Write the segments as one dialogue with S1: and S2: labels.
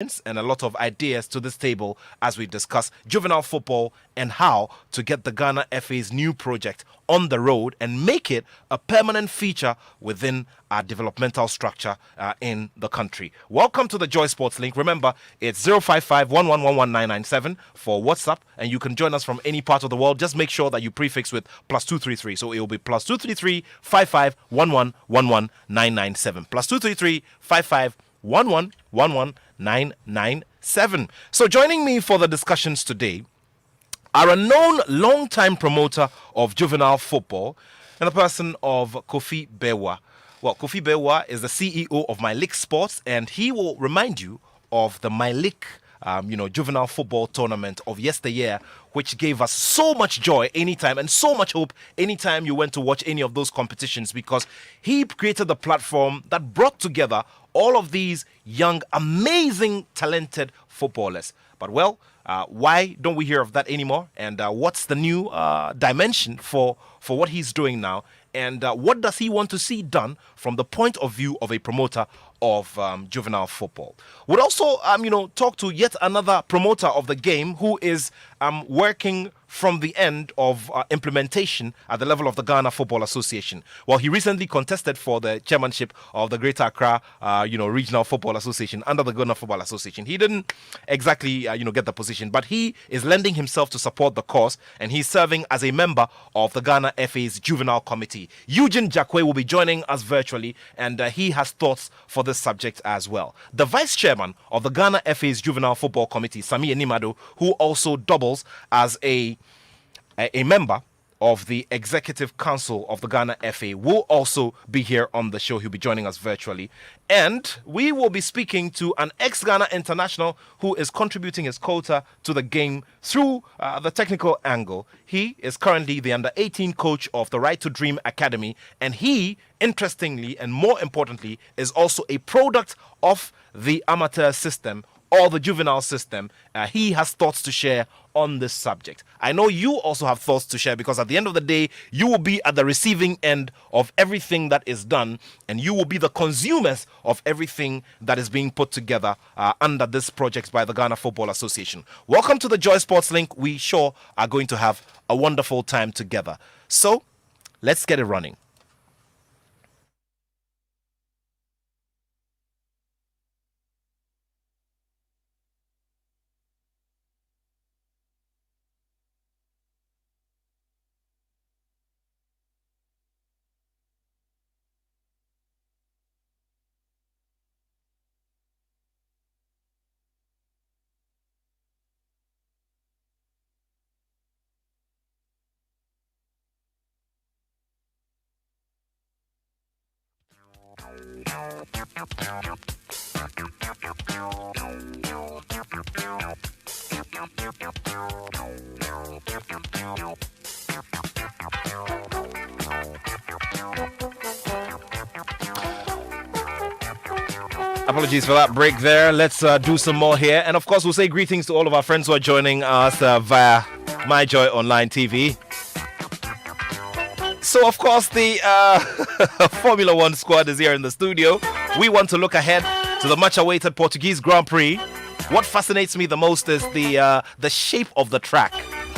S1: and a lot of ideas to this table as we discuss juvenile football and how to get the Ghana FA's new project on the road and make it a permanent feature within our developmental structure in the country. Welcome to the Joy Sports Link. Remember, it's 055 for WhatsApp, and you can join us from any part of the world. Just make sure that you prefix with +233. So it will be +233 55 +233 55 997. So joining me for the discussions today are a known long-time promoter of juvenile football and the person of Kofi Bewa. Well, Kofi Bewa is the CEO of My League Sports, and he will remind you of the My League juvenile football tournament of yesteryear, which gave us so much joy anytime and so much hope anytime you went to watch any of those competitions, because he created the platform that brought together all of these young, amazing, talented footballers. But why don't we hear of that anymore? And what's the new dimension for what he's doing now? And what does he want to see done from the point of view of a promoter of juvenile football? We'll also, talk to yet another promoter of the game who is working from the end of implementation at the level of the Ghana Football Association. Well, he recently contested for the chairmanship of the Greater Accra, Regional Football Association under the Ghana Football Association. He didn't exactly, get the position, but he is lending himself to support the cause, and he's serving as a member of the Ghana FA's Juvenile Committee. Eugene Jakwe will be joining us virtually, and he has thoughts for this subject as well. The vice chairman of the Ghana FA's Juvenile Football Committee, Sami Enimado, who also doubles as a member of the Executive Council of the Ghana FA, will also be here on the show. He'll be joining us virtually. And we will be speaking to an ex-Ghana international who is contributing his quota to the game through the technical angle. He is currently the under-18 coach of the Right to Dream Academy, and he, interestingly and more importantly, is also a product of the amateur system or the juvenile system. He has thoughts to share on this subject. I know you also have thoughts to share, because at the end of the day, you will be at the receiving end of everything that is done, and you will be the consumers of everything that is being put together under this project by the Ghana Football Association. Welcome to the Joy Sports Link. We sure are going to have a wonderful time together. So let's get it running. Apologies for that break there. Let's do some more here. And of course, we'll say greetings to all of our friends who are joining us via My Joy Online TV. So, of course, the Formula One squad is here in the studio. We want to look ahead to the much-awaited Portuguese Grand Prix. What fascinates me the most is the shape of the track.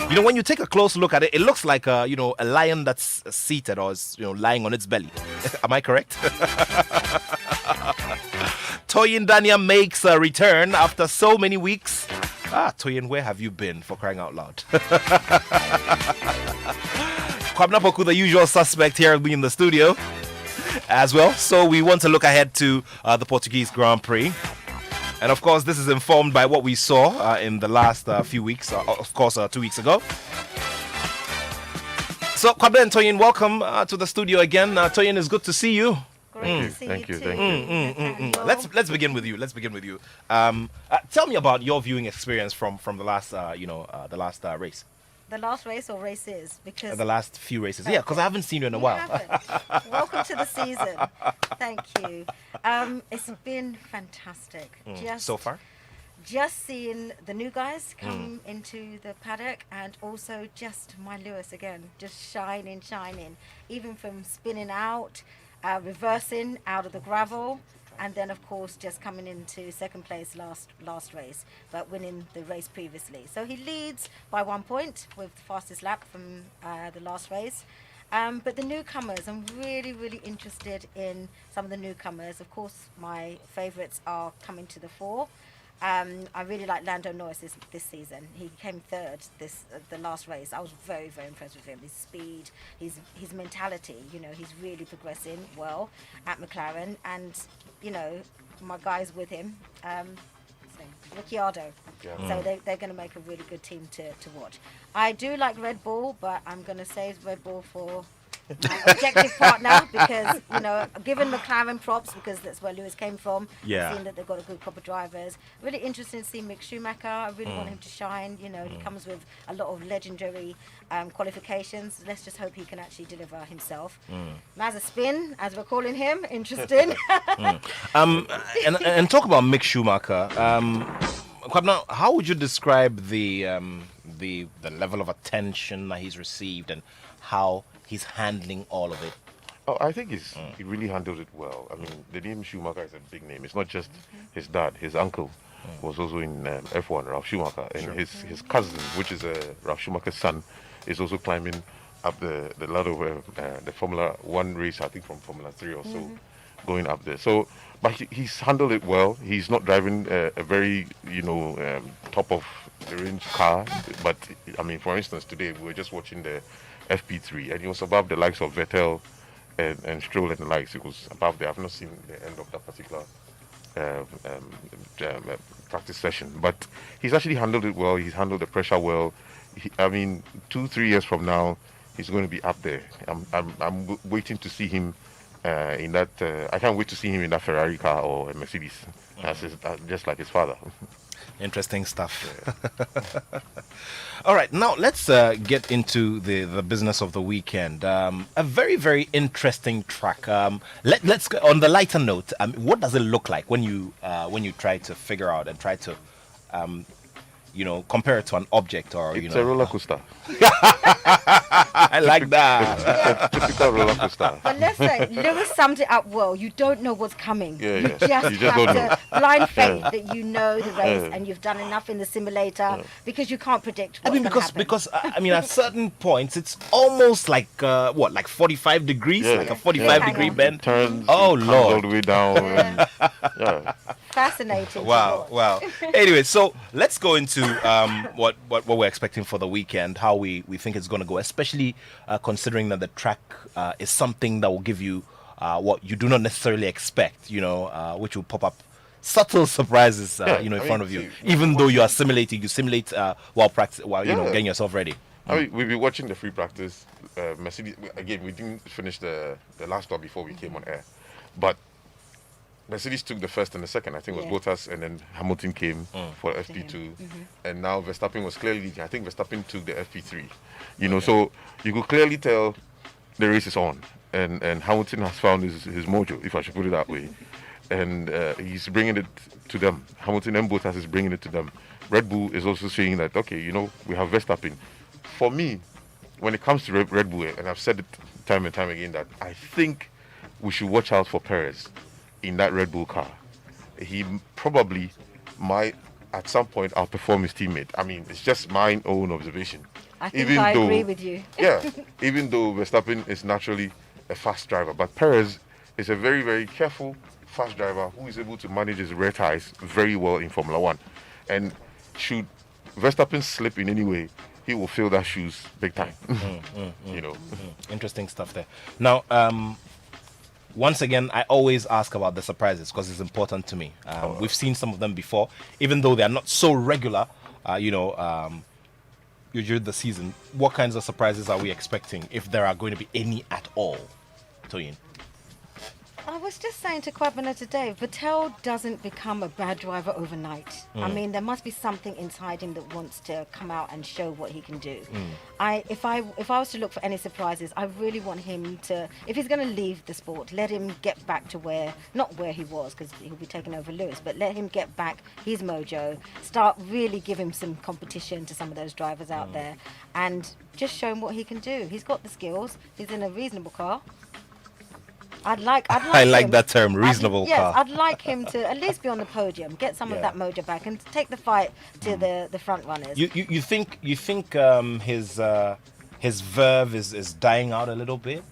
S1: You know, when you take a close look at it, it looks like a lion that's seated or is lying on its belly. Am I correct? Toyin Dania makes a return after so many weeks. Toyin, where have you been, for crying out loud? Kwabena Poku, the usual suspect here, will be in the studio as well. So we want to look ahead to the Portuguese Grand Prix. And of course, this is informed by what we saw in the last few weeks, of course, 2 weeks ago. So, Kwabena and Toyin, welcome to the studio again. Toyin, it's good to see you.
S2: Thank you.
S1: Let's begin with you. Tell me about your viewing experience from the last race.
S2: The last race or races? Because
S1: The last few races. Yeah, because I haven't seen you in a while.
S2: Welcome to the season. Thank you. It's been fantastic.
S1: So far?
S2: Just seeing the new guys come into the paddock, and also just my Lewis again, just shining, even from spinning out, reversing out of the gravel, and then of course just coming into second place last race, but winning the race previously. So he leads by 1 point with the fastest lap from the last race. But the newcomers, I'm really interested in some of the newcomers. Of course, my favourites are coming to the fore. I really like Lando Norris this season. He came third the last race. I was very impressed with him. His speed, his mentality. You know, he's really progressing well at McLaren, and you know, my guys with him. Ricciardo.
S3: Yeah.
S2: So they're going to make a really good team to watch. I do like Red Bull, but I'm going to save Red Bull for my objective partner, because, you know, given McLaren props, because that's where Lewis came from.
S1: Yeah.
S2: Seeing that they've got a good crop of drivers. Really interesting to see Mick Schumacher. I really want him to shine. You know, he comes with a lot of legendary qualifications. Let's just hope he can actually deliver himself. Mazepin, as we're calling him, interesting.
S1: And talk about Mick Schumacher. Kwabena, how would you describe the level of attention that he's received and how he's handling all of it?
S3: Oh, I think he really handled it well. I mean, the name Schumacher is a big name. It's not just his dad. His uncle was also in F1, Ralf Schumacher, and his cousin, which is Ralf Schumacher's son, is also climbing up the ladder of the Formula One race. I think from Formula 3 or so, going up there. So, but he's handled it well. He's not driving a very top of the range car. But I mean, for instance, today we were just watching the FP3, and he was above the likes of Vettel and Stroll and the likes. It was above there. I've not seen the end of that particular practice session, but he's actually handled it well. He's handled the pressure well. I mean, 2-3 years from now, he's going to be up there. I'm waiting to see him in that. I can't wait to see him in that Ferrari car or a Mercedes, just like his father.
S1: Interesting stuff. All right, now let's get into the business of the weekend. A very interesting track. Let's go on the lighter note. What does it look like when you try to figure out and try to compare it to an object, or
S3: It's a roller coaster.
S1: I like that.
S3: It's a typical roller coaster.
S2: But let's say Lewis summed it up well. You don't know what's coming.
S3: Yeah,
S2: You
S3: yeah.
S2: just
S3: You just
S2: have
S3: don't
S2: to blind faith that you know the race and you've done enough in the simulator, because you can't predict what's going to happen.
S1: because at certain points it's almost like 45 degrees,
S3: Yeah.
S1: like a 45
S2: Yeah.
S1: degree
S2: Hang on.
S1: bend.
S3: Turns.
S1: Oh,
S3: it comes
S1: Lord.
S3: all the way down. And, yeah.
S2: Fascinating. to
S1: Wow.
S2: watch.
S1: Anyway, so let's go into what we're expecting for the weekend, how we think it's going to go, especially considering that the track is something that will give you what you do not necessarily expect, which will pop up subtle surprises, in front of you.
S3: see,
S1: Even though you are simulating, you simulate while getting yourself ready.
S3: I mean, we've been watching the free practice. Mercedes, again, we didn't finish the last stop before we came on air. But Mercedes took the first and the second. I think it was Bottas, and then Hamilton came for FP2. And now Verstappen was clearly leading. I think Verstappen took the FP3. So you could clearly tell the race is on. And Hamilton has found his mojo, if I should put it that way. And he's bringing it to them. Hamilton and Bottas is bringing it to them. Red Bull is also saying that, okay, we have Verstappen. For me, when it comes to Red Bull, and I've said it time and time again, that I think we should watch out for Perez in that Red Bull car. He probably might, at some point, outperform his teammate. I mean, it's just my own observation.
S2: I think I agree with you.
S3: Yeah, even though Verstappen is naturally a fast driver, but Perez is a very, very careful, fast driver who is able to manage his rear tires very well in Formula One. And should Verstappen slip in any way, he will fill that shoes big time.
S1: Interesting stuff there. Now, once again, I always ask about the surprises because it's important to me. We've seen some of them before, even though they are not so regular. During the season, what kinds of surprises are we expecting, if there are going to be any at all, Toyin?
S2: I was just saying to Kwabena today, Vettel doesn't become a bad driver overnight. I mean, there must be something inside him that wants to come out and show what he can do. If I was to look for any surprises, I really want him to, if he's going to leave the sport, let him get back to not where he was, because he'll be taking over Lewis, but let him get back his mojo, start really giving some competition to some of those drivers out there, and just show him what he can do. He's got the skills. He's in a reasonable car. I'd like
S1: I like
S2: him-
S1: that term, reasonable
S2: yes,
S1: car.
S2: I'd like him to at least be on the podium, get some of
S1: Yeah.
S2: that mojo back, and take the fight to the front runners.
S1: You think his verve is dying out a little bit?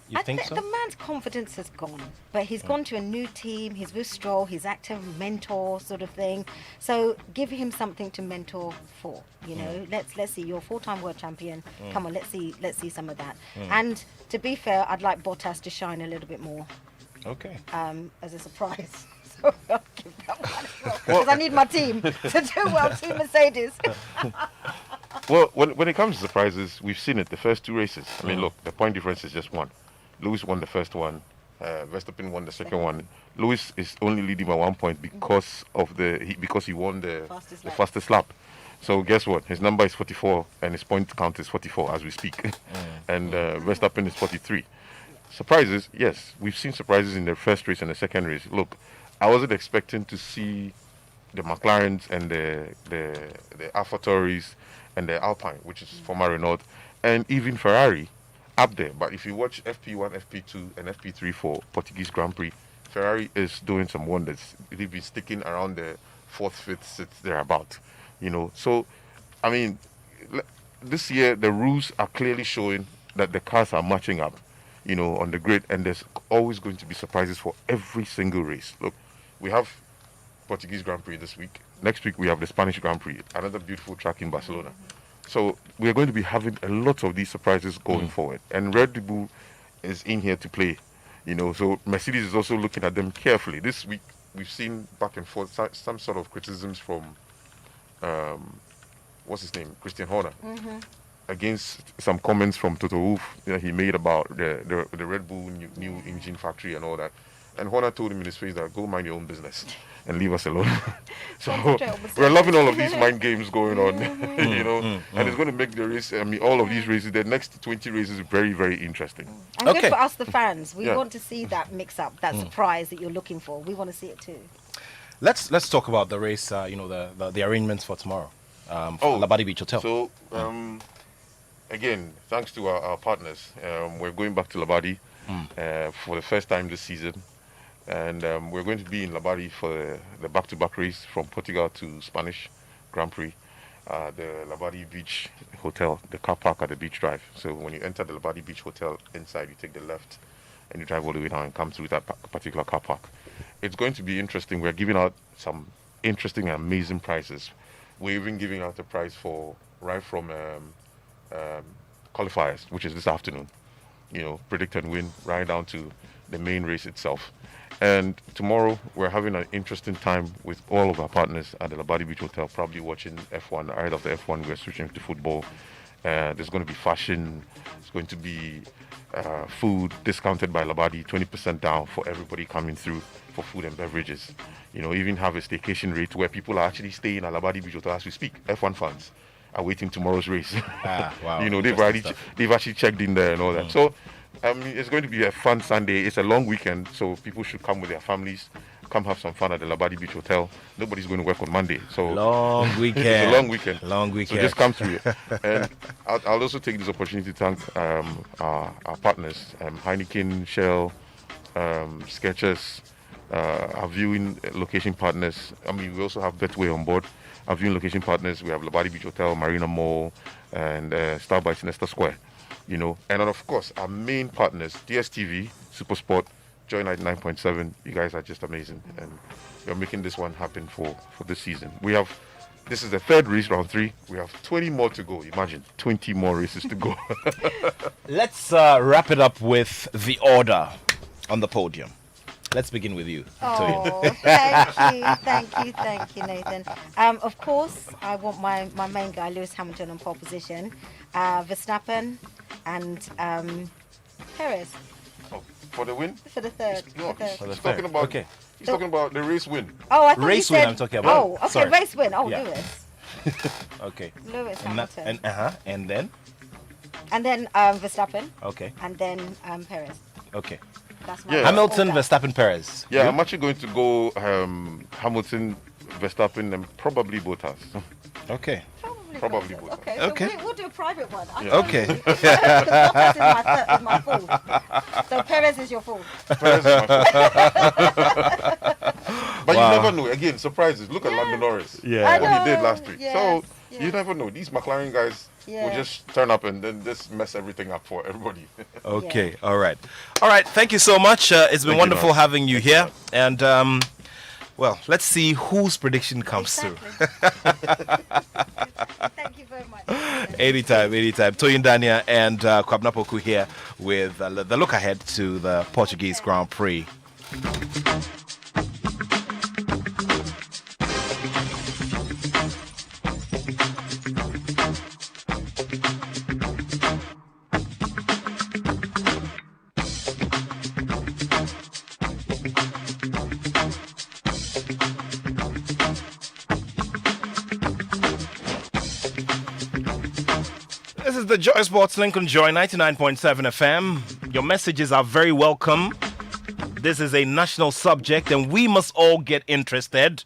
S1: You
S2: I
S1: think
S2: think
S1: so?
S2: the man's confidence has gone, but he's gone to a new team. He's with Stroll. He's active mentor sort of thing. So give him something to mentor for. You know, let's see. You're a full-time world champion. Come on, let's see some of that. And to be fair, I'd like Bottas to shine a little bit more
S1: Okay.
S2: as a surprise. So I'll give that one as well because I need my team to do well. Team Mercedes.
S3: Well, when it comes to surprises, we've seen it the first two races. I mean, look, the point difference is just one. Lewis won the first one. Verstappen won the second one. Lewis is only leading by 1 point because of because he won the fastest lap. So guess what? His number is 44 and his point count is 44 as we speak. And Verstappen is 43. Surprises, yes, we've seen surprises in the first race and the second race. Look, I wasn't expecting to see the McLarens and the AlphaTauris and the Alpine, which is former Renault, and even Ferrari up there. But if you watch FP1, FP2, and FP3 for Portuguese Grand Prix, Ferrari is doing some wonders. They've been sticking around the 4th, 5th, 6th, thereabout. You know, so I mean, this year the rules are clearly showing that the cars are matching up, you know, on the grid, and there's always going to be surprises for every single race. Look, we have Portuguese Grand Prix this week. Next week we have the Spanish Grand Prix, another beautiful track in Barcelona. So we're going to be having a lot of these surprises going forward, and Red Bull is in here to play, you know. So Mercedes is also looking at them carefully. This week we've seen back and forth some sort of criticisms from what's his name, Christian Horner, against some comments from Toto Wolff he made about the Red Bull new engine factory and all that. And Horner told him in his face that go mind your own business and leave us alone. So we're loving all of these mind games going on, you know, and it's going to make the race, I mean, all of these races, the next 20 races, very, very interesting.
S2: And
S1: Okay.
S2: good for us, the fans. We
S3: Yeah.
S2: want to see that mix-up, that surprise that you're looking for. We want to see it too.
S1: Let's talk about the race. You know, the arrangements for tomorrow. For
S3: Oh,
S1: Labadi Beach Hotel.
S3: So, again, thanks to our partners, we're going back to Labadi for the first time this season. And we're going to be in Labadi for the back-to-back race from Portugal to Spanish Grand Prix. The Labadi Beach Hotel, the car park at the Beach Drive. So when you enter the Labadi Beach Hotel, inside you take the left and you drive all the way down and come through that particular car park. It's going to be interesting. We're giving out some interesting and amazing prizes. We're even giving out a prize for right from qualifiers, which is this afternoon. You know, predict and win, right down to the main race itself. And tomorrow we're having an interesting time with all of our partners at the Labadi Beach Hotel, probably watching F1. Ahead of the F1, we're switching to football. There's going to be fashion. There's going to be food discounted by Labadi, 20% down for everybody coming through for food and beverages. You know, even have a staycation rate where people are actually staying at Labadi Beach Hotel as we speak. F1 fans are waiting tomorrow's race.
S1: Wow.
S3: You know, they've actually checked in there and all that. So it's going to be a fun Sunday. It's a long weekend, so people should come with their families, come have some fun at the Labadi Beach Hotel. Nobody's going to work on Monday, so
S1: Long weekend.
S3: it's a long weekend.
S1: Long weekend.
S3: So just come through. And I'll also take this opportunity to thank our partners, Heineken, Shell, Skechers, our viewing location partners. I mean, we also have Betway on board. Our viewing location partners, we have Labadi Beach Hotel, Marina Mall, and Starbites in Leicester Square. You know, and then of course our main partners, DSTV, Supersport, Joy 99.7. You guys are just amazing, and you're making this one happen for this season. This is the third race, round 3. We have 20 more to go. Imagine 20 more races to go.
S1: Let's wrap it up with the order on the podium. Let's begin with you, Toyin.
S2: Oh, thank you, Nathan. Of course, I want my main guy, Lewis Hamilton, on pole position. Verstappen and Perez
S3: Oh, for the win?
S2: for the third.
S3: No,
S2: the third.
S3: he's talking about.
S1: Okay.
S3: He's talking about the race win.
S2: Oh, I thought
S1: Race
S2: you
S1: win
S2: said,
S1: I'm talking about.
S2: Oh, okay,
S1: Sorry.
S2: race win. Oh,
S1: Yeah.
S2: Lewis.
S1: Okay.
S2: Lewis
S1: And,
S2: Hamilton.
S1: and then?
S2: And then Verstappen.
S1: Okay.
S2: And then Perez.
S1: Okay.
S2: That's my
S3: Yeah.
S1: Hamilton,
S2: order.
S1: Verstappen, Perez.
S3: Yeah,
S1: You?
S3: I'm actually going to go Hamilton, Verstappen, and probably Bottas.
S1: Okay.
S2: Probably
S3: Probably
S2: race.
S3: both.
S2: Okay.
S1: Okay.
S2: So we'll do a private one. I
S3: Yeah.
S2: don't
S1: Okay.
S2: know. Because Bottas is my fourth. So Perez is your fourth.
S3: Perez is my fault. But
S1: Wow.
S3: you never know. Again, surprises. Look at Lando Norris.
S1: Yeah.
S2: I
S3: What he did
S2: know,
S3: last week.
S2: yes,
S3: So you
S2: yes.
S3: never know. These McLaren guys will
S2: Yeah.
S3: just turn up and then just mess everything up for everybody.
S1: Okay. All right. All right. Thank you so much. It's been
S3: Thank you,
S1: wonderful
S3: Nas.
S1: having you here. And well, let's see whose prediction comes
S2: Exactly. Thank you very much.
S1: through. Anytime. Toyin Dania and Kwabena Poku here with the look ahead to the Portuguese Grand Prix. This is the Joy Sports Lincoln Joy 99.7 FM. Your messages are very welcome. This is a national subject and we must all get interested.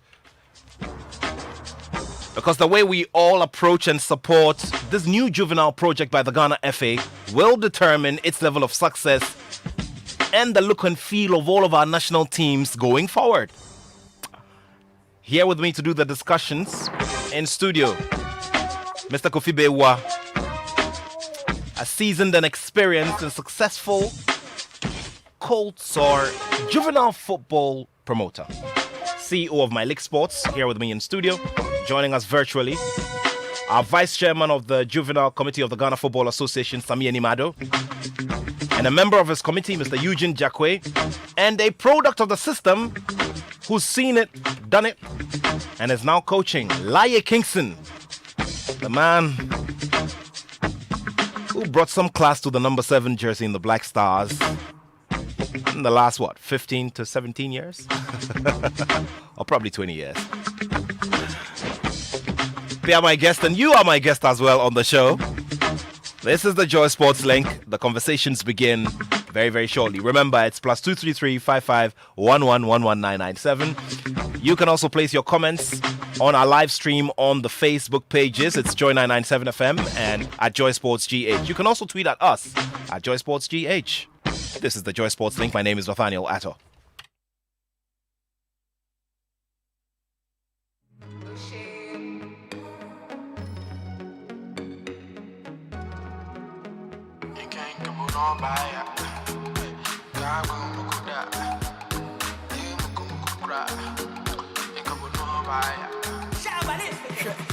S1: Because the way we all approach and support this new juvenile project by the Ghana FA will determine its level of success and the look and feel of all of our national teams going forward. Here with me to do the discussions in studio, Mr. Kofi Bewa, a seasoned and experienced and successful cold sore juvenile football promoter, CEO of My League Sports, here with me in studio, joining us virtually, our vice chairman of the juvenile committee of the Ghana Football Association, Sami Animado, and a member of his committee, Mr. Eugene Jakwe, and a product of the system who's seen it, done it, and is now coaching, Laye Kingston, the man who brought some class to the number 7 jersey in the Black Stars in the last, 15 to 17 years? Or probably 20 years. They are my guest, and you are my guest as well on the show. This is the Joy Sports Link. The conversations begin very, very shortly. Remember, it's +233 55 11 11997. You can also place your comments on our live stream on the Facebook pages. It's Joy997 FM and at Joy Sports GH. You can also tweet at us at Joy Sports GH. This is the Joy Sports Link. My name is Nathaniel Atto.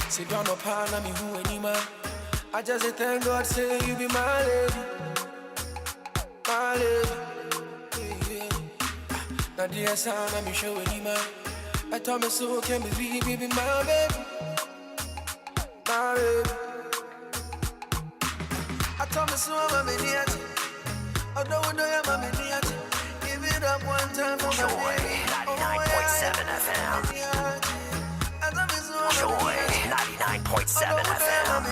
S4: Sit down upon me who any man. I just say thank God say you be my lady. My lady. Yeah. Now dear son, I'm show any man. I told me so can be my baby. My baby. I told me so I'm a idiot. I don't know I'm an idiot. Give it up one time for
S5: Joy 99.7 FM. Joy 99.7 FM.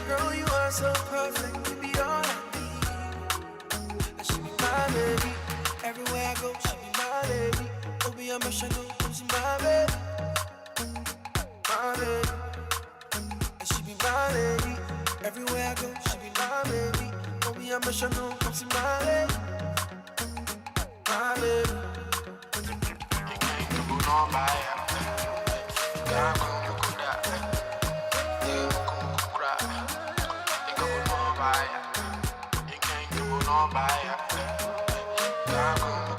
S4: Girl, you are so perfect. You be all I need. And she be my baby. Everywhere I go, she be my baby. Obi, I'm a shadow. She's my baby. My baby. And she be my baby. Everywhere I go, she be my baby. Obi, I'm a shadow. She's my baby. My baby. You can't come on by.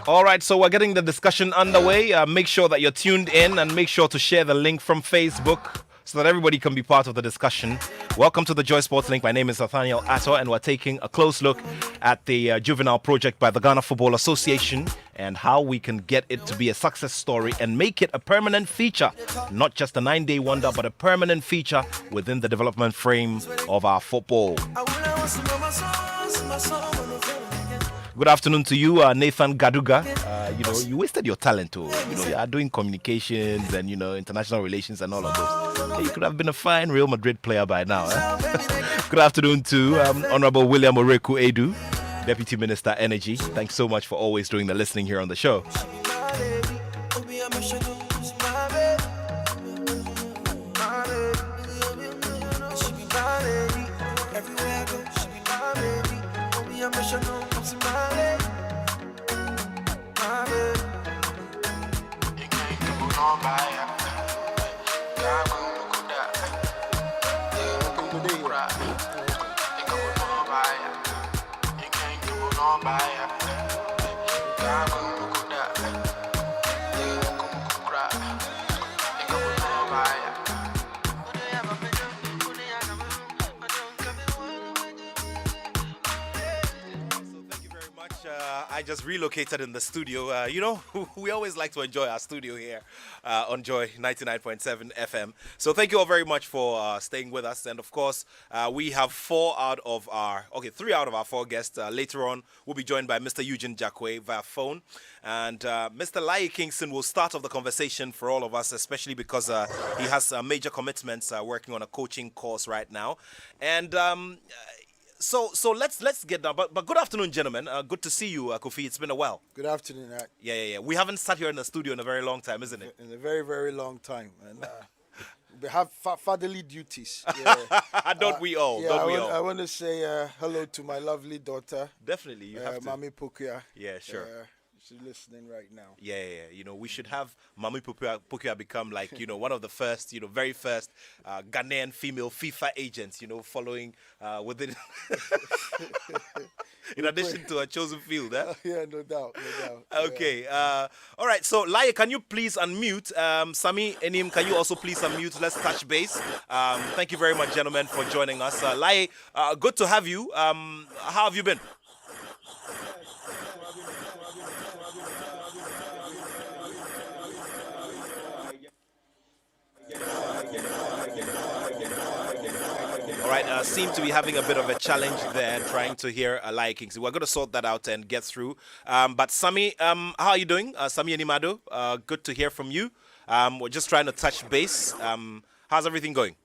S1: All right, so we're getting the discussion underway. Make sure that you're tuned in and make sure to share the link from Facebook so that everybody can be part of the discussion. Welcome to the Joy Sports Link. My name is Nathaniel Atto, and we're taking a close look at the juvenile project by the Ghana Football Association and how we can get it to be a success story and make it a permanent feature, not just a 9-day wonder, but a permanent feature within the development frame of our football. Good afternoon to you, Nathan Gaduga. You wasted your talent to, you are doing communications and, international relations and all of those. You could have been a fine Real Madrid player by now. Good afternoon to Honorable William Oreku Edu, Deputy Minister Energy. Thanks so much for always doing the listening here on the show.
S4: international, come see my lady. My baby. You can't come on by ya. God will look at that. Yeah, come on by. You come on by ya. You can't come on by ya. God will look at that. Yeah, come on by. You come on by ya.
S1: Thank you very much. I just relocated in the studio. You know, we always like to enjoy our studio here on Joy 99.7 FM. So thank you all very much for staying with us. And of course, we have three out of our four guests. Later on, we'll be joined by Mr. Eugene Jacque via phone. And Mr. Laye Kingston will start off the conversation for all of us, especially because he has major commitments working on a coaching course right now. And So let's get down. But good afternoon, gentlemen. Good to see you, Kofi. It's been a while.
S6: Good afternoon, Art.
S1: Yeah. We haven't sat here in the studio in a very long time, isn't it?
S6: In a very, very long time. And we have fatherly duties. Yeah.
S1: Don't we all?
S6: Yeah,
S1: Don't we all?
S6: I want to say hello to my lovely daughter,
S1: Definitely, you have to.
S6: Mami Pokia.
S1: Yeah, sure.
S6: She's listening right now.
S1: Yeah. You know, we should have Mami Pokia become like, one of the first, very first Ghanaian female FIFA agents, following within, in addition to a chosen field. Eh?
S6: Yeah, no doubt.
S1: Okay. All right. So, Laye, can you please unmute? Sami, Enim, can you also please unmute? Let's touch base. Thank you very much, gentlemen, for joining us. Laye, good to have you. How have you been? All right, seem to be having a bit of a challenge there, trying to hear Laye Kingston. We're going to sort that out and get through. But Sami, how are you doing? Sami Animado, good to hear from you. We're just trying to touch base. How's everything going?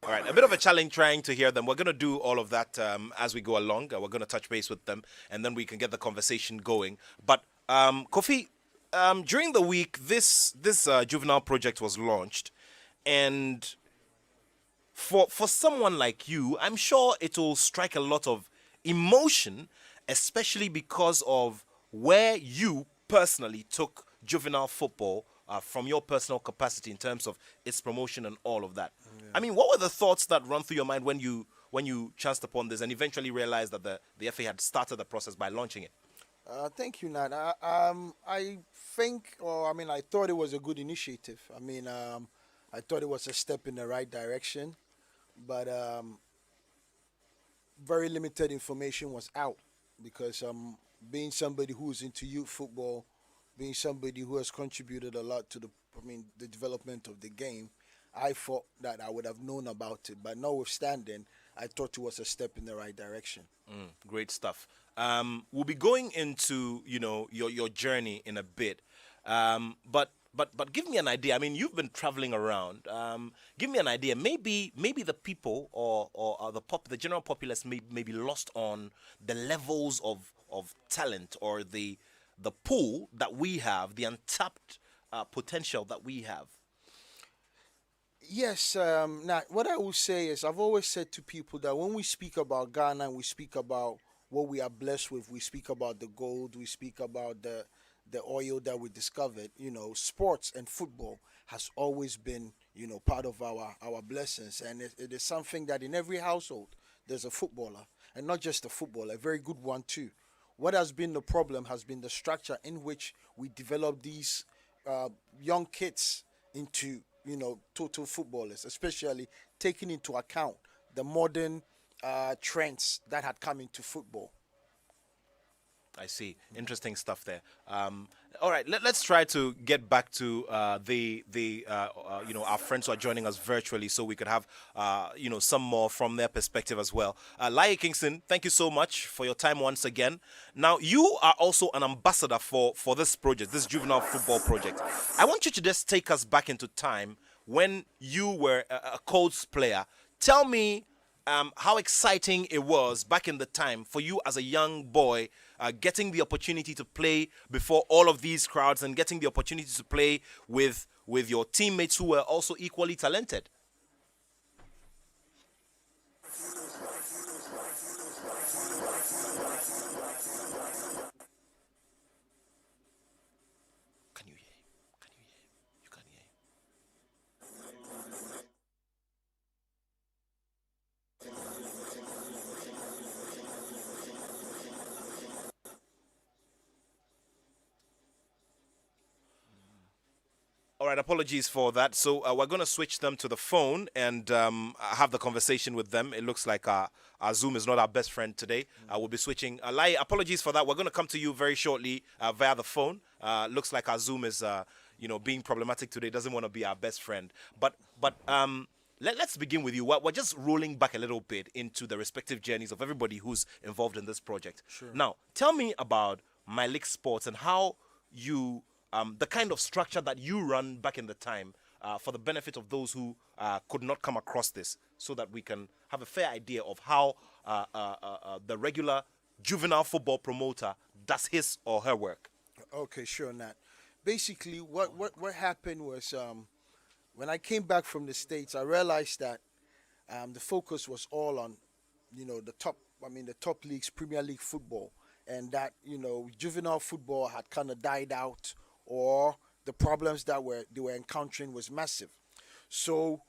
S1: All right, a bit of a challenge trying to hear them. We're going to do all of that as we go along. We're going to touch base with them, and then we can get the conversation going. But Kofi, during the week, this juvenile project was launched. And for someone like you, I'm sure it will strike a lot of emotion, especially because of where you personally took juvenile football from your personal capacity in terms of its promotion and all of that. Yeah. I mean, what were the thoughts that run through your mind when you chanced upon this and eventually realized that the FA had started the process by launching it?
S6: Thank you, Nat. I thought it was a good initiative. I thought it was a step in the right direction, but very limited information was out because being somebody who's into youth football, being somebody who has contributed a lot to the development of the game, I thought that I would have known about it. But notwithstanding, I thought it was a step in the right direction.
S1: Great stuff. We'll be going into your journey in a bit, but give me an idea. I mean, you've been traveling around. Give me an idea. Maybe the people or the general populace may be lost on the levels of talent or the pool that we have, the untapped potential that we have.
S6: Yes, now what I will say is I've always said to people that when we speak about Ghana and we speak about what we are blessed with, we speak about the gold, we speak about the oil that we discovered, sports and football has always been, part of our blessings. And it is something that in every household, there's a footballer, and not just a footballer, a very good one too. What has been the problem has been the structure in which we develop these young kids into, total footballers, especially taking into account the modern trends that had come into football.
S1: I see. Interesting stuff there. All right, let's try to get back to our friends who are joining us virtually, so we could have some more from their perspective as well. Laye Kingston, thank you so much for your time once again. Now, you are also an ambassador for this project, this juvenile football project. I want you to just take us back into time when you were a Colts player. Tell me how exciting it was back in the time for you as a young boy, getting the opportunity to play before all of these crowds and getting the opportunity to play with your teammates who were also equally talented. All right, apologies for that. So we're going to switch them to the phone and have the conversation with them. It looks like our Zoom is not our best friend today. We'll be switching. Lai, apologies for that. We're going to come to you very shortly via the phone. Looks like our Zoom is, being problematic today. Doesn't want to be our best friend. But let's begin with you. We're just rolling back a little bit into the respective journeys of everybody who's involved in this project. Sure. Now, tell me about My League Sports and how you... the kind of structure that you run back in the time for the benefit of those who could not come across this, so that we can have a fair idea of how the regular juvenile football promoter does his or her work.
S6: Okay, sure, Nat. Basically, what happened was when I came back from the States, I realized that the focus was all on, the top leagues, Premier League football, and that, juvenile football had kind of died out, or the problems that they were encountering was massive. So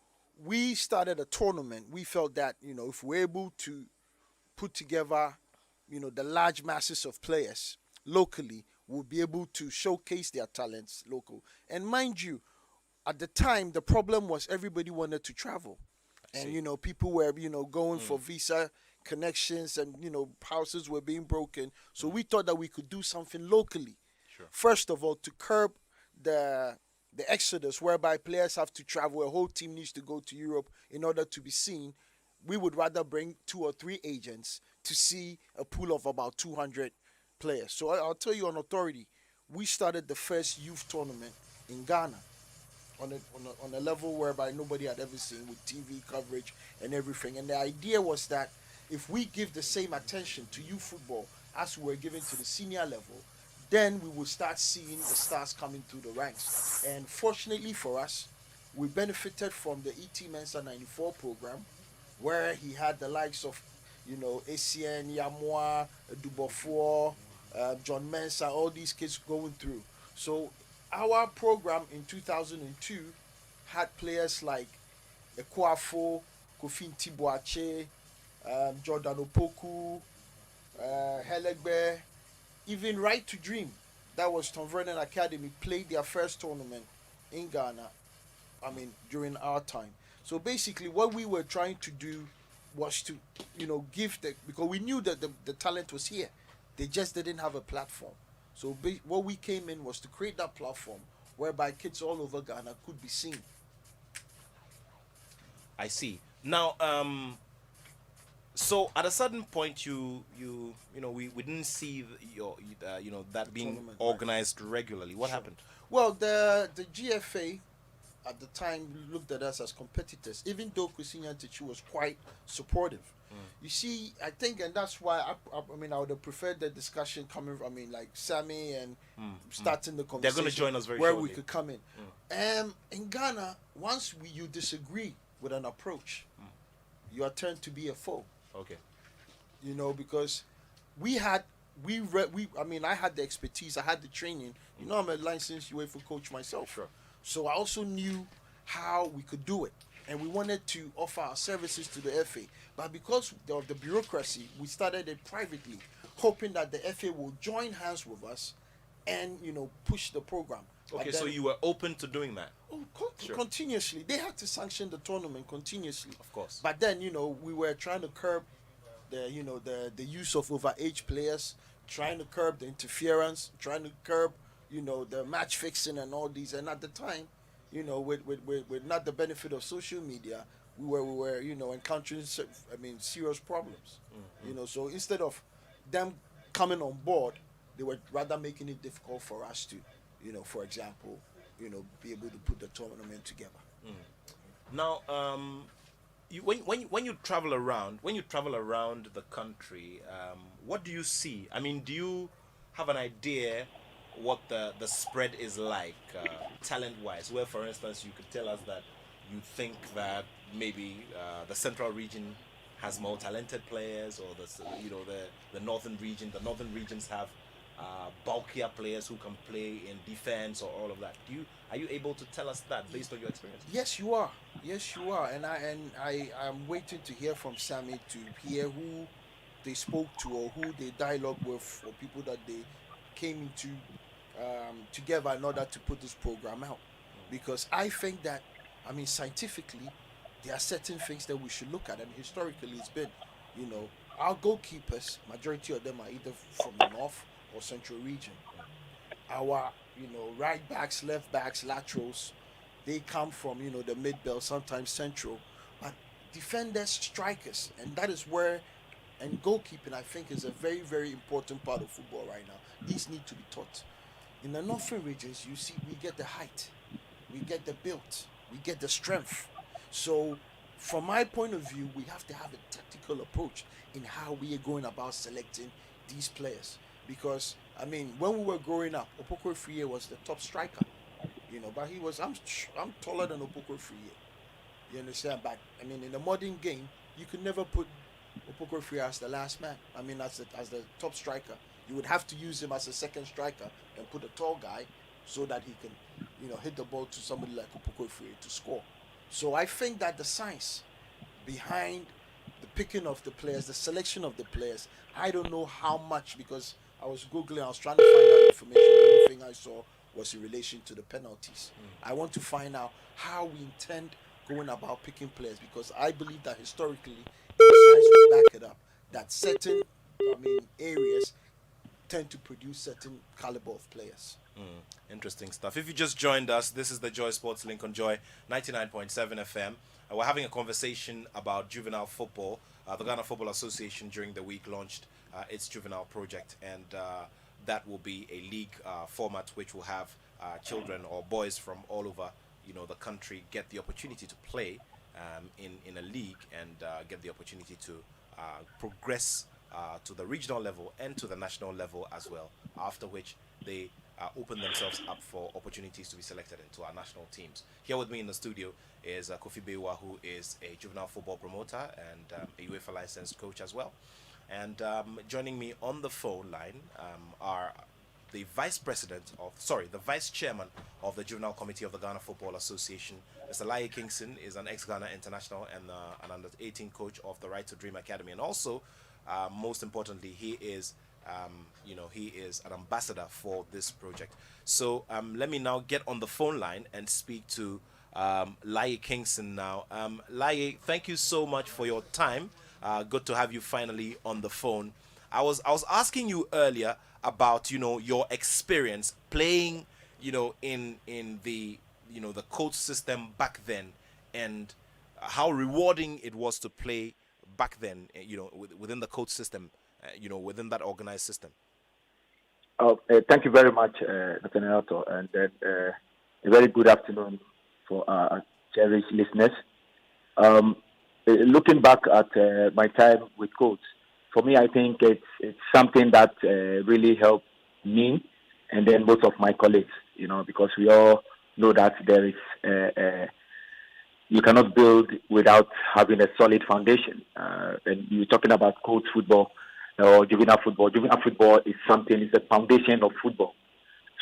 S6: we started a tournament. We felt that, if we're able to put together, the large masses of players locally, we'll be able to showcase their talents local. And mind you, at the time, the problem was everybody wanted to travel. And, people were, going for visa connections, and, houses were being broken. So we thought that we could do something locally. First of all, to curb the exodus whereby players have to travel, a whole team needs to go to Europe in order to be seen. We would rather bring 2 or 3 agents to see a pool of about 200 players. So I'll tell you on authority, we started the first youth tournament in Ghana on a level whereby nobody had ever seen, with TV coverage and everything. And the idea was that if we give the same attention to youth football as we were giving to the senior level, then we will start seeing the stars coming through the ranks. And fortunately for us, we benefited from the E.T. Mensah 94 program, where he had the likes of, ACN, Yamwa, Dubofour, John Mensah, all these kids going through. So our program in 2002 had players like Ekwafo, Kofi Ntibuache, Jordan Opoku, Helegbe, even Right to Dream, that was Tom Vernon Academy, played their first tournament in Ghana, during our time. So basically what we were trying to do was to, give because we knew that the talent was here. They just didn't have a platform. So what we came in was to create that platform whereby kids all over Ghana could be seen.
S1: I see. Now, so at a certain point, we didn't see that being
S6: Tournament,
S1: organized regularly. What happened?
S6: Well, the GFA at the time looked at us as competitors, even though Christine Yantichi was quite supportive. You see, I think, and that's why I would have preferred the discussion coming. Like Sammy and starting the conversation.
S1: They're going to join us very
S6: where
S1: shortly.
S6: we could come in. In Ghana, once you disagree with an approach, you are turned to be a foe.
S1: Okay.
S6: Because I had the expertise, I had the training. I'm a licensed UEFA coach myself.
S1: Sure.
S6: So I also knew how we could do it. And we wanted to offer our services to the FA. But because of the bureaucracy, we started it privately, hoping that the FA will join hands with us and, push the program.
S1: Okay, so you were open to doing that?
S6: Oh,
S1: Sure.
S6: continuously. They had to sanction the tournament continuously.
S1: Of course.
S6: But then, we were trying to curb the use of overage players, trying to curb the interference, trying to curb, the match fixing and all these. And at the time, with not the benefit of social media, we were encountering serious problems. So instead of them coming on board, they were rather making it difficult for us to, for example, be able to put the tournament together.
S1: Now, when you travel around the country, what do you see? Do you have an idea what the spread is like, talent-wise? Where, for instance, you could tell us that you think that maybe the central region has more talented players, or the northern region. The northern regions have bulkier players who can play in defense, or all of that. Are you able to tell us that based on your experience?
S6: Yes, you are. And I am waiting to hear from Sammy to hear who they spoke to or who they dialogue with, or people that they came into together in order to put this program out. because I think that, I mean, scientifically, there are certain things that we should look at. I mean, historically, it's been, you know, our goalkeepers, majority of them are either from the north or central region. Our, you know, right backs, left backs, laterals, they come from, you know, the mid belt, sometimes central. But defenders, strikers, and that is where, and goalkeeping, I think, is a very, very important part of football right now. These need to be taught. In the northern regions, you see, we get the height, we get the build, we get the strength. So, from my point of view, we have to have a tactical approach in how we are going about selecting these players. Because, I mean, when we were growing up, Opoko Friye was the top striker, you know, but I'm taller than Opoko Friye. You understand? But I mean, in the modern game, you could never put Opoko Friye as the last man. I mean, as the top striker, you would have to use him as a second striker and put a tall guy so that he can, you know, hit the ball to somebody like Opoko Friye to score. So I think that the science behind the picking of the players, the selection of the players, I don't know how much, because I was googling, I was trying to find out information. The only thing I saw was in relation to the penalties. I want to find out how we intend going about picking players, because I believe that historically, the science will back it up. That certain, I mean, areas tend to produce certain caliber of players.
S1: Interesting stuff. If you just joined us, this is the Joy Sports Link on Joy 99.7 FM. We're having a conversation about juvenile football. The Ghana Football Association during the week launched its juvenile project, and that will be a league format which will have children or boys from all over, you know, the country get the opportunity to play in a league and get the opportunity to progress to the regional level and to the national level as well, after which they open themselves up for opportunities to be selected into our national teams. Here with me in the studio is Kofi Bewa, who is a juvenile football promoter and a UEFA licensed coach as well. And joining me on the phone line are the the vice chairman of the Juvenile Committee of the Ghana Football Association. Mr. Laye Kingston is an ex-Ghana international and an under-18 coach of the Right to Dream Academy. And also, most importantly, he is he is an ambassador for this project. So let me now get on the phone line and speak to Laye Kingston now. Laye, thank you so much for your time. Good to have you finally on the phone. I was asking you earlier about, you know, your experience playing, you know, in the, you know, the coach system back then, and how rewarding it was to play back then, you know, within the coach system, you know, within that organized system.
S7: Thank you very much, Nathaniel, and a very good afternoon for our cherished listeners. Looking back at my time with coach, for me, I think it's something that really helped me and then both of my colleagues, you know, because we all know that there is you cannot build without having a solid foundation. And you're talking about coach football or juvenile football. Juvenile football is something, it's the foundation of football.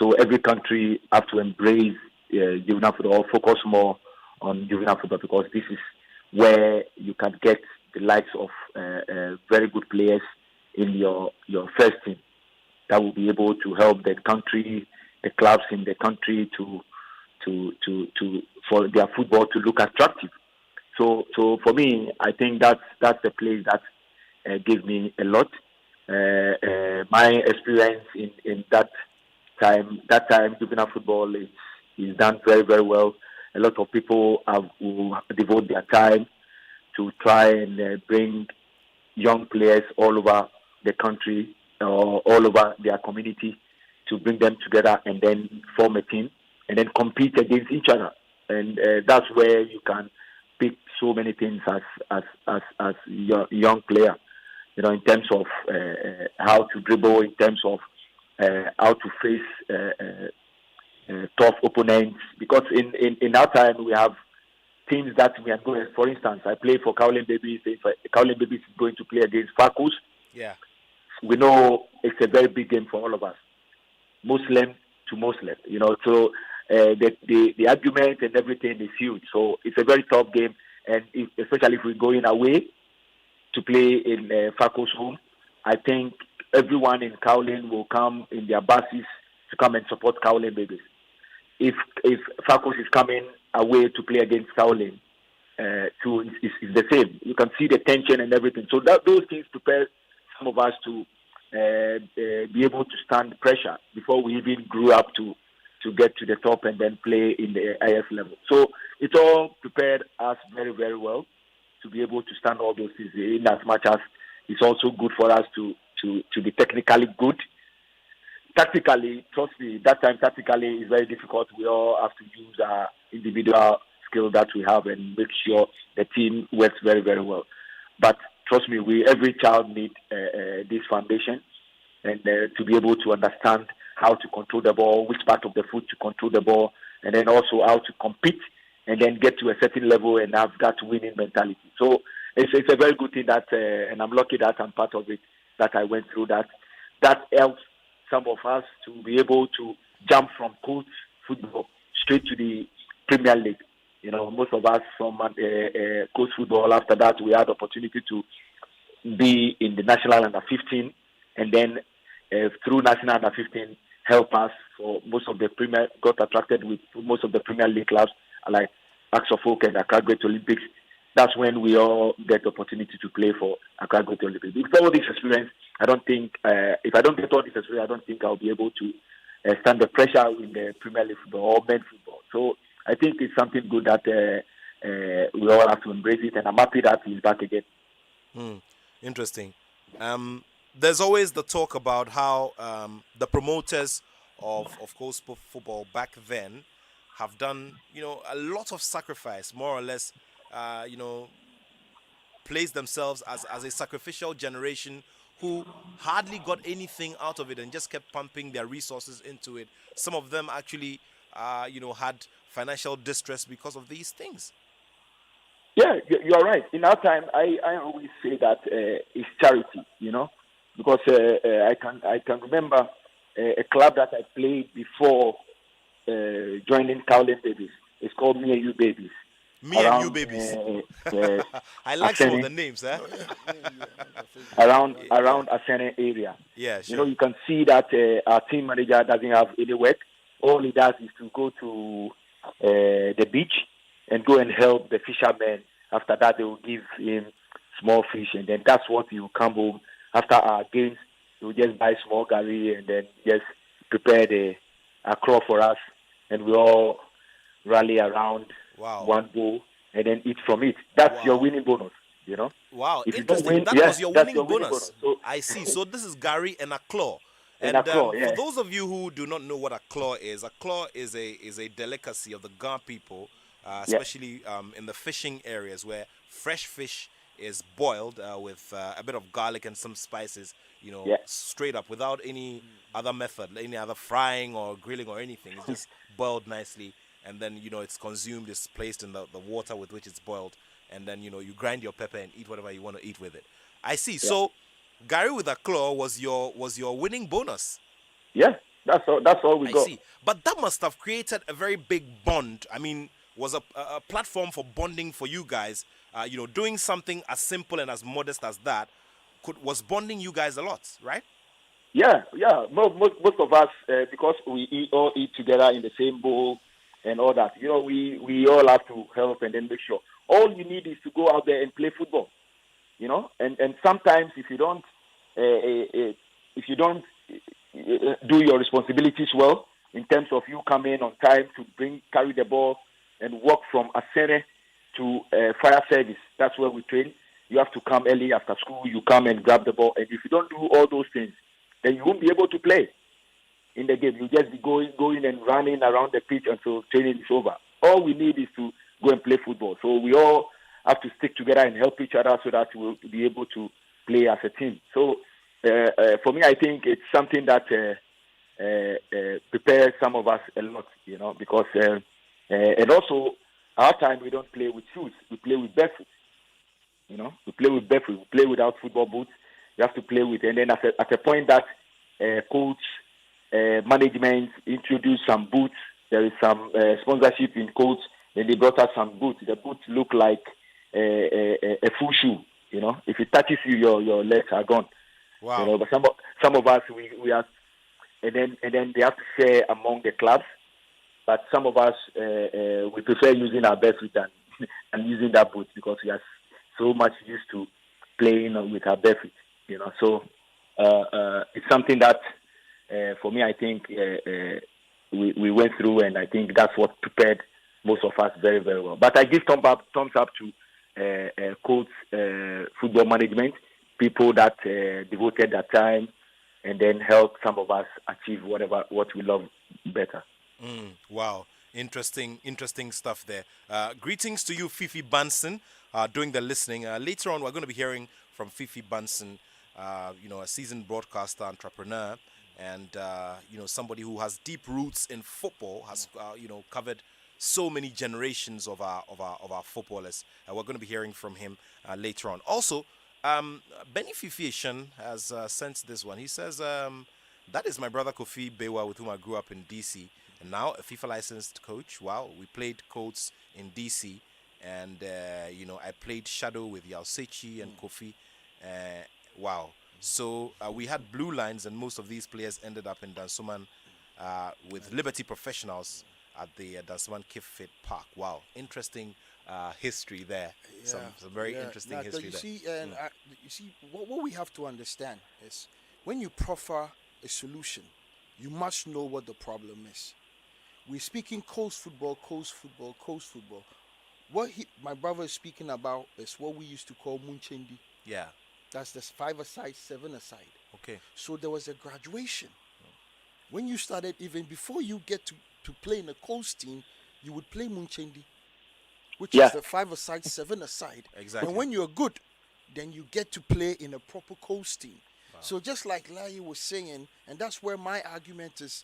S7: So every country have to embrace juvenile football, focus more on juvenile football, because this is where you can get the likes of very good players in your first team that will be able to help the country, the clubs in the country to for their football to look attractive. So for me, I think that's the place that gave me a lot. My experience in that time juvenile football is done very, very well. A lot of people who devote their time to try and bring young players all over the country or all over their community, to bring them together and then form a team and then compete against each other. And that's where you can pick so many things as your young player, you know, in terms of how to dribble, in terms of how to face tough opponents. Because in our time, we have teams that we are going. For instance, I play for Kaolin Babies. If Kaolin Babies is going to play against Fakus,
S1: Yeah.
S7: we know it's a very big game for all of us, Muslim to Muslim. You know, so the argument and everything is huge. So it's a very tough game, and especially if we're going away to play in Fakus home, I think everyone in Kaolin will come in their buses to come and support Kaolin Babies. if Falcons is coming away to play against Shaolin, too, is the same. You can see the tension and everything. So those things prepare some of us to be able to stand pressure before we even grew up to get to the top and then play in the IF level. So it all prepared us very, very well to be able to stand all those things, in as much as it's also good for us to be technically good. Tactically, trust me, that time tactically is very difficult. We all have to use our individual skill that we have and make sure the team works very, very well. But trust me, every child needs this foundation and to be able to understand how to control the ball, which part of the foot to control the ball, and then also how to compete and then get to a certain level and have that winning mentality. So it's a very good thing that, and I'm lucky that I'm part of it, that I went through that. That helps some of us to be able to jump from coach football straight to the Premier League. You know, most of us from coach football, after that, we had opportunity to be in the National Under 15, and then through National Under 15, help us for most of the Premier, got attracted with most of the Premier League clubs like Accra Folk and Accra Great Olympics. That's when we all get the opportunity to play for Accra Great Olympics. With all this experience, I don't think, if I don't get all this experience, I don't think I'll be able to stand the pressure in the Premier League football or men's football. So I think it's something good that we all have to embrace it, and I'm happy that he's back again.
S1: Interesting. There's always the talk about how the promoters of course football back then have done, a lot of sacrifice, more or less, placed themselves as a sacrificial generation who hardly got anything out of it and just kept pumping their resources into it. Some of them actually, had financial distress because of these things.
S7: Yeah, you're right. In our time, I always say that it's charity, because I can remember a club that I played before joining Cowlin Babies. It's called Me and You Babies.
S1: And You Babies. I like some of the names, eh?
S7: around Asene area.
S1: Yeah, sure.
S7: You can see that our team manager doesn't have any work. All he does is to go to the beach and go and help the fishermen. After that, they will give him small fish, and then that's what he will come home. After our games, he will just buy small curry and then just prepare a craw for us, and we all rally around one bowl and then eat from it. That's your winning bonus,
S1: Wow,
S7: if
S1: interesting. That was your winning bonus. So, I see. So this is Gary and a claw. And for those of you who do not know what a claw is a delicacy of the Ga people, especially in the fishing areas where fresh fish is boiled with a bit of garlic and some spices, straight up without any other method, any other frying or grilling or anything. It's just boiled nicely, and then it's consumed. It's placed in the water with which it's boiled, and then you grind your pepper and eat whatever you want to eat with it. I see. Yeah. So Gary with a claw was your winning bonus.
S7: Yeah, that's all we got.
S1: I see. But that must have created a very big bond. I mean, was a platform for bonding for you guys. Doing something as simple and as modest as that was bonding you guys a lot, right?
S7: Yeah. Most of us, because we all eat together in the same bowl and all that. We all have to help and then make sure. All you need is to go out there and play football. And sometimes if you don't do your responsibilities well, in terms of you coming on time to carry the ball and walk from Asene to fire service, that's where we train. You have to come early after school. You come and grab the ball, and if you don't do all those things, then you won't be able to play in the game. You'll just be going and running around the pitch until training is over. All we need is to go and play football. So we all have to stick together and help each other so that we'll be able to play as a team. So for me, I think it's something that prepares some of us a lot, because and also our time we don't play with shoes, we play with barefoot. We play with barefoot, we play without football boots. You have to play with, and then at a point that coach management introduced some boots, there is some sponsorship in coach. Then they brought us some boots. The boots look like a full shoe. If it touches you, your legs are gone.
S1: Wow.
S7: But some of us we have, and then they have to share among the clubs. but some of us we prefer using our bare feet and using that boot because we are so much used to playing with our bare feet. So it's something that for me, I think we went through, and I think that's what prepared most of us very, very well. But I give thumbs up to coach, football management, people that devoted their time and then helped some of us achieve what we love better.
S1: Wow, interesting stuff there. Greetings to you, Fifi Bunsen, doing the listening. Later on, we're going to be hearing from Fifi Bunsen, a seasoned broadcaster, entrepreneur, and somebody who has deep roots in football, has covered so many generations of our footballers. We're going to be hearing from him later on. Also, Benny Fifiation has sent this one. He says, that is my brother Kofi Bewa, with whom I grew up in DC, and now a FIFA licensed coach. Wow, we played codes in DC, and I played shadow with Yao Sechi and Kofi. Wow. So we had blue lines, and most of these players ended up in Dansoman with Liberty Professionals at the Dansoman Kifit Park. Wow, interesting history there. Some very interesting history there.
S6: You see, what we have to understand is when you proffer a solution, you must know what the problem is. We're speaking coast football. What my brother is speaking about is what we used to call Munchendi.
S1: Yeah.
S6: That's the 5-a-side, 7-a-side.
S1: Okay.
S6: So there was a graduation. When you started, even before you get to play in a coast team, you would play Munchendi, which is the 5-a-side, 7-a-side.
S1: Exactly.
S6: And when you're good, then you get to play in a proper coast team. Wow. So just like Lai was saying, and that's where my argument is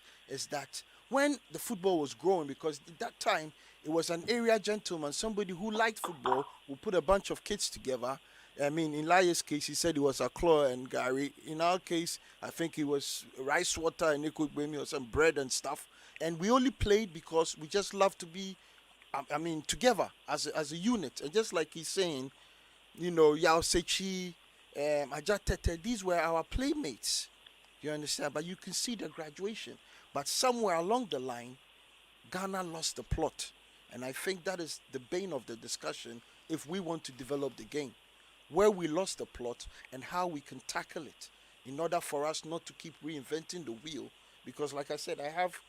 S6: that when the football was growing, because at that time it was an area gentleman, somebody who liked football, would put a bunch of kids together. I mean, in Lai's case, he said it was Aklo and Gary. In our case, I think it was rice water and Ikugbemi or some bread and stuff. And we only played because we just love to be, together as a unit. And just like he's saying, Yao Sechi, Ajatete, these were our playmates. You understand? But you can see the graduation. But somewhere along the line, Ghana lost the plot. And I think that is the bane of the discussion if we want to develop the game. Where we lost the plot and how we can tackle it in order for us not to keep reinventing the wheel. Because like I said, I have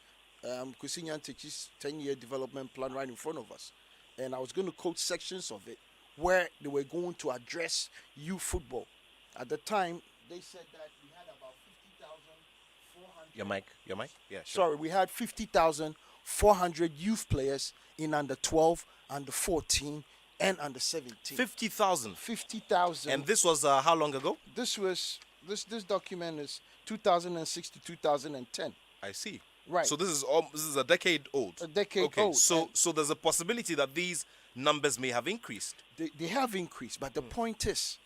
S6: Kwesi Nyantakyi's 10-year development plan right in front of us. And I was going to coach sections of it where they were going to address youth football. At the time, they said that we had about 50,400.
S1: Your mic? Yeah, sure.
S6: Sorry, we had 50,400 youth players in under 12, under 14, and under 17.
S1: 50,000.
S6: 50,000.
S1: And this was how long ago?
S6: This document is 2006 to 2010.
S1: I see.
S6: Right.
S1: So this is a decade old.
S6: A decade
S1: okay.
S6: old.
S1: So there's a possibility that these numbers may have increased.
S6: They have increased, but the point is,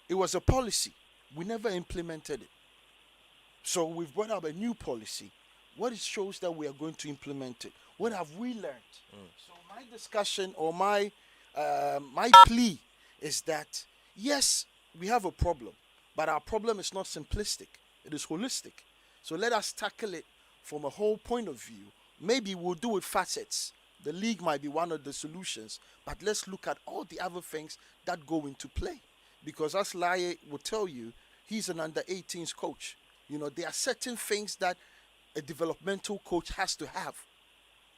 S6: it was a policy. We never implemented it. So we've brought up a new policy. What it shows that we are going to implement it. What have we learned? So my discussion or my plea is that, yes, we have a problem, but our problem is not simplistic. It is holistic. So let us tackle it from a whole point of view. Maybe we'll do it facets. The league might be one of the solutions, but let's look at all the other things that go into play. Because as Lai will tell you, he's an under-18s coach. There are certain things that a developmental coach has to have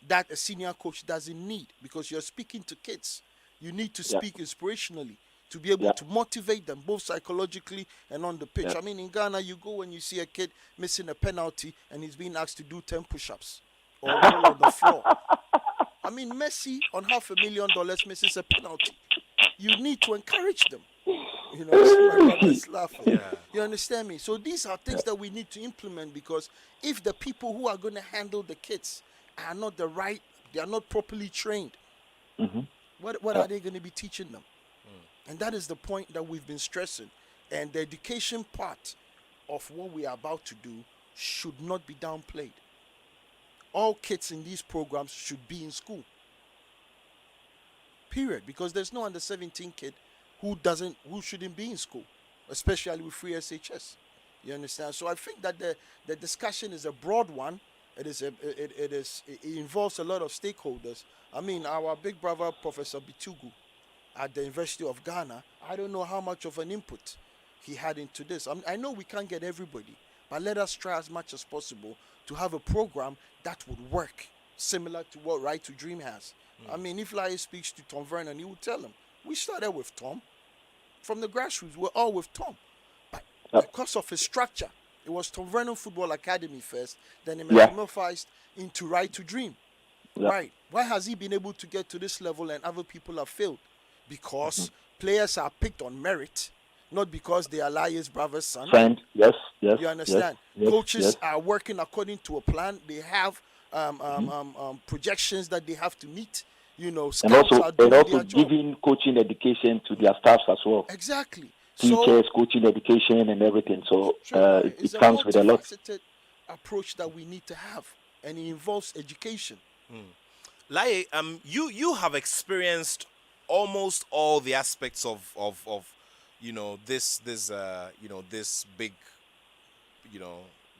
S6: that a senior coach doesn't need, because you're speaking to kids. You need to speak inspirationally to be able to motivate them both psychologically and on the pitch. I mean, in Ghana, you go when you see a kid missing a penalty and he's being asked to do 10 push-ups or roll on the floor. I mean, Messi on $500,000 misses a penalty. You need to encourage them. My brother's laughing. Yeah. You understand me? So these are things that we need to implement, because if the people who are going to handle the kids are not they are not properly trained, what are they going to be teaching them? And that is the point that we've been stressing. And the education part of what we are about to do should not be downplayed. All kids in these programs should be in school. Period. Because there's no under 17 kid who shouldn't be in school, especially with free SHS. You understand? So I think that the discussion is a broad one, It involves a lot of stakeholders. I mean, our big brother, Professor Bitugu, at the University of Ghana, I don't know how much of an input he had into this. I know we can't get everybody, but let us try as much as possible to have a program that would work, similar to what Right to Dream has. I mean, if Lai speaks to Tom Vernon, he will tell him, we started with Tom. From the grassroots, we're all with Tom. But because of his structure, it was Tom Vernon Football Academy first, then he metamorphosed into Right to Dream. Right. Why has he been able to get to this level and other people have failed? Because players are picked on merit, not because they are Lai's brother's son.
S7: Friend, yes.
S6: You understand?
S7: Yes,
S6: Coaches are working according to a plan. They have projections that they have to meet. You know, scouts are doing their job.
S7: Giving coaching education to their staffs as well.
S6: Exactly.
S7: Teachers, coaching education, and everything. So it comes with a lot.
S6: Multifaceted approach that we need to have, and it involves education.
S1: Lai, you have experienced almost all the aspects of this big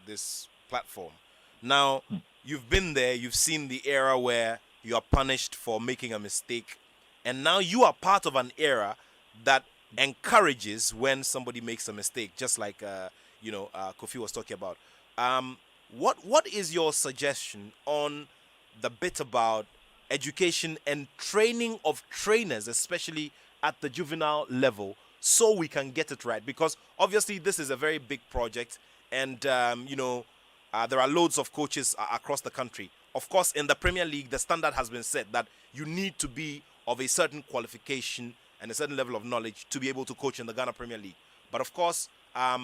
S1: this platform. Now you've been there, you've seen the era where you are punished for making a mistake, and now you are part of an era that encourages when somebody makes a mistake, just like Kofi was talking about. What is your suggestion on the bit about education and training of trainers, especially at the juvenile level, so we can get it right? Because obviously this is a very big project, and there are loads of coaches across the country. Of course, in the Premier League, the standard has been set that you need to be of a certain qualification and a certain level of knowledge to be able to coach in the Ghana Premier League. But of course, I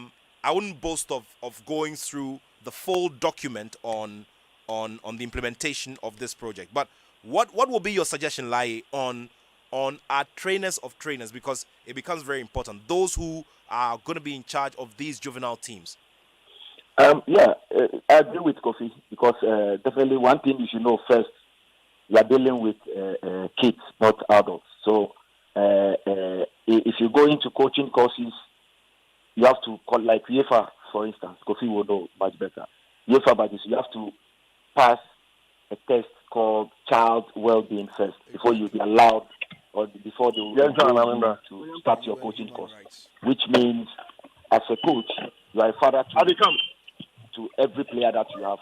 S1: wouldn't boast of going through the full document on the implementation of this project. But what will be your suggestion, Lai, on our trainers of trainers, because it becomes very important, those who are going to be in charge of these juvenile teams?
S7: I agree with Kofi, because definitely one thing you should know first, you are dealing with kids, not adults. So if you go into coaching courses, you have to call, like UEFA, for instance. Kofi will know much better. UEFA badges, you have to pass a test called child well-being first before you be allowed, or before they will to start your coaching course. Which means, as a coach, you are a father to every player that you have,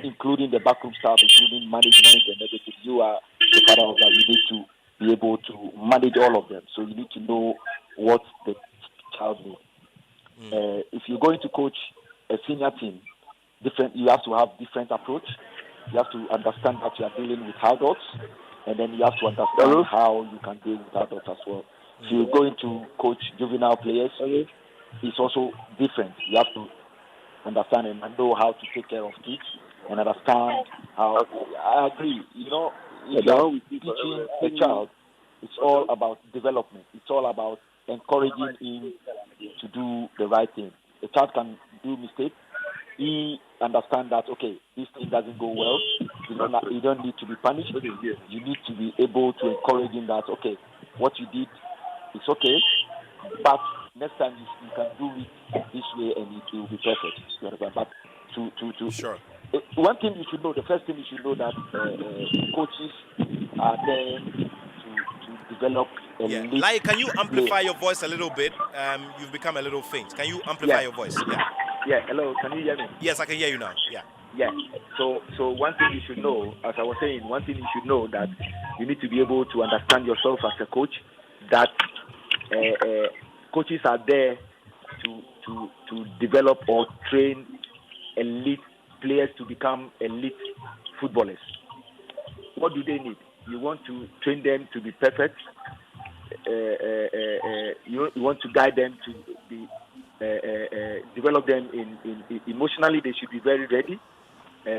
S7: including the backroom staff, including management and everything. You are the father of that. You need to be able to manage all of them. So you need to know what the child needs. If you're going to coach a senior team, you have to have different approach. You have to understand that you are dealing with adults, and then you have to understand how you can deal with adults as well. If you're going to coach juvenile players, it's also different. You have to understand and know how to take care of kids and understand how. I agree. If you're teaching a child, it's all about development. It's all about encouraging him to do the right thing. A child can do mistakes. He understand that, okay, this thing doesn't go well. You don't need to be punished. You need to be able to encourage him that, okay, what you did is okay, but next time you can do it this way and it will be perfect. But
S1: Sure.
S7: One thing you should know, the first thing you should know, that coaches are there to develop elite.
S1: Lai, can you amplify your voice a little bit? You've become a little faint. Can you amplify your voice?
S7: Yeah, hello, can you hear me?
S1: Yes, I can hear you now.
S7: Yeah. So one thing you should know, as I was saying, one thing you should know, that you need to be able to understand yourself as a coach, that coaches are there to develop or train elite players to become elite footballers. What do they need? You want to train them to be perfect. You want to guide them to be develop them in emotionally. They should be very ready.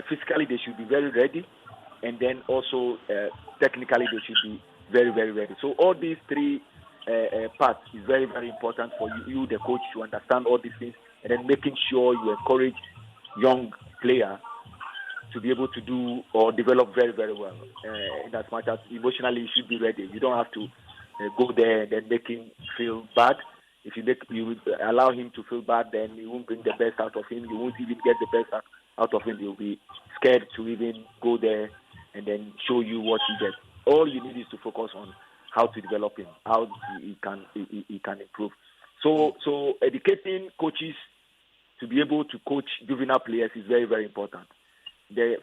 S7: Physically, they should be very ready, and then also technically, they should be very, very ready. So all these three parts is very, very important for you, the coach, to understand all these things, and then making sure you encourage young player to be able to do or develop very, very well. In as much as emotionally, you should be ready. You don't have to go there and then make him feel bad. If you allow him to feel bad, then you won't bring the best out of him. You won't even get the best out of him. He'll be scared to even go there and then show you what he gets. All you need is to focus on how to develop him, how he can improve. So educating coaches to be able to coach juvenile players is very, very important.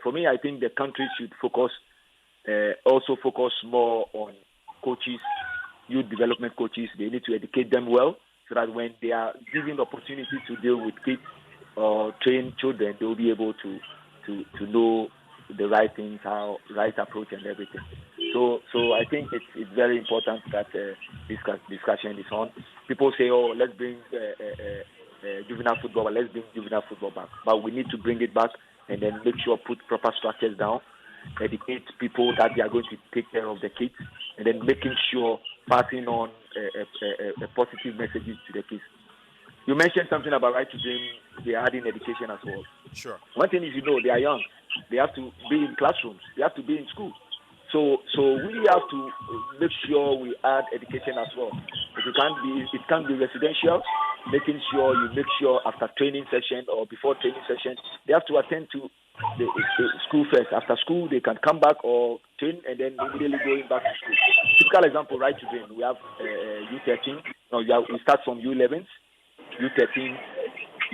S7: For me, I think the country should also focus more on coaches, youth development coaches. They need to educate them well so that when they are given the opportunity to deal with kids or train children, they will be able to know the right things, right approach and everything. So I think it's very important that this discussion is on. People say, oh, let's bring juvenile football, let's bring juvenile football back. But we need to bring it back and then make sure put proper structures down, educate people that they are going to take care of the kids, and then making sure passing on a positive messages to the kids. You mentioned something about right to dream. They are adding education as well.
S1: Sure.
S7: One thing is, they are young. They have to be in classrooms. They have to be in school. So we have to make sure we add education as well. It can't be residential. Making sure you make sure after training session or before training session, they have to attend to the school first. After school, they can come back or train and then immediately going back to school. Typical example, right to dream. We have U13. No, we start from U11s, U13,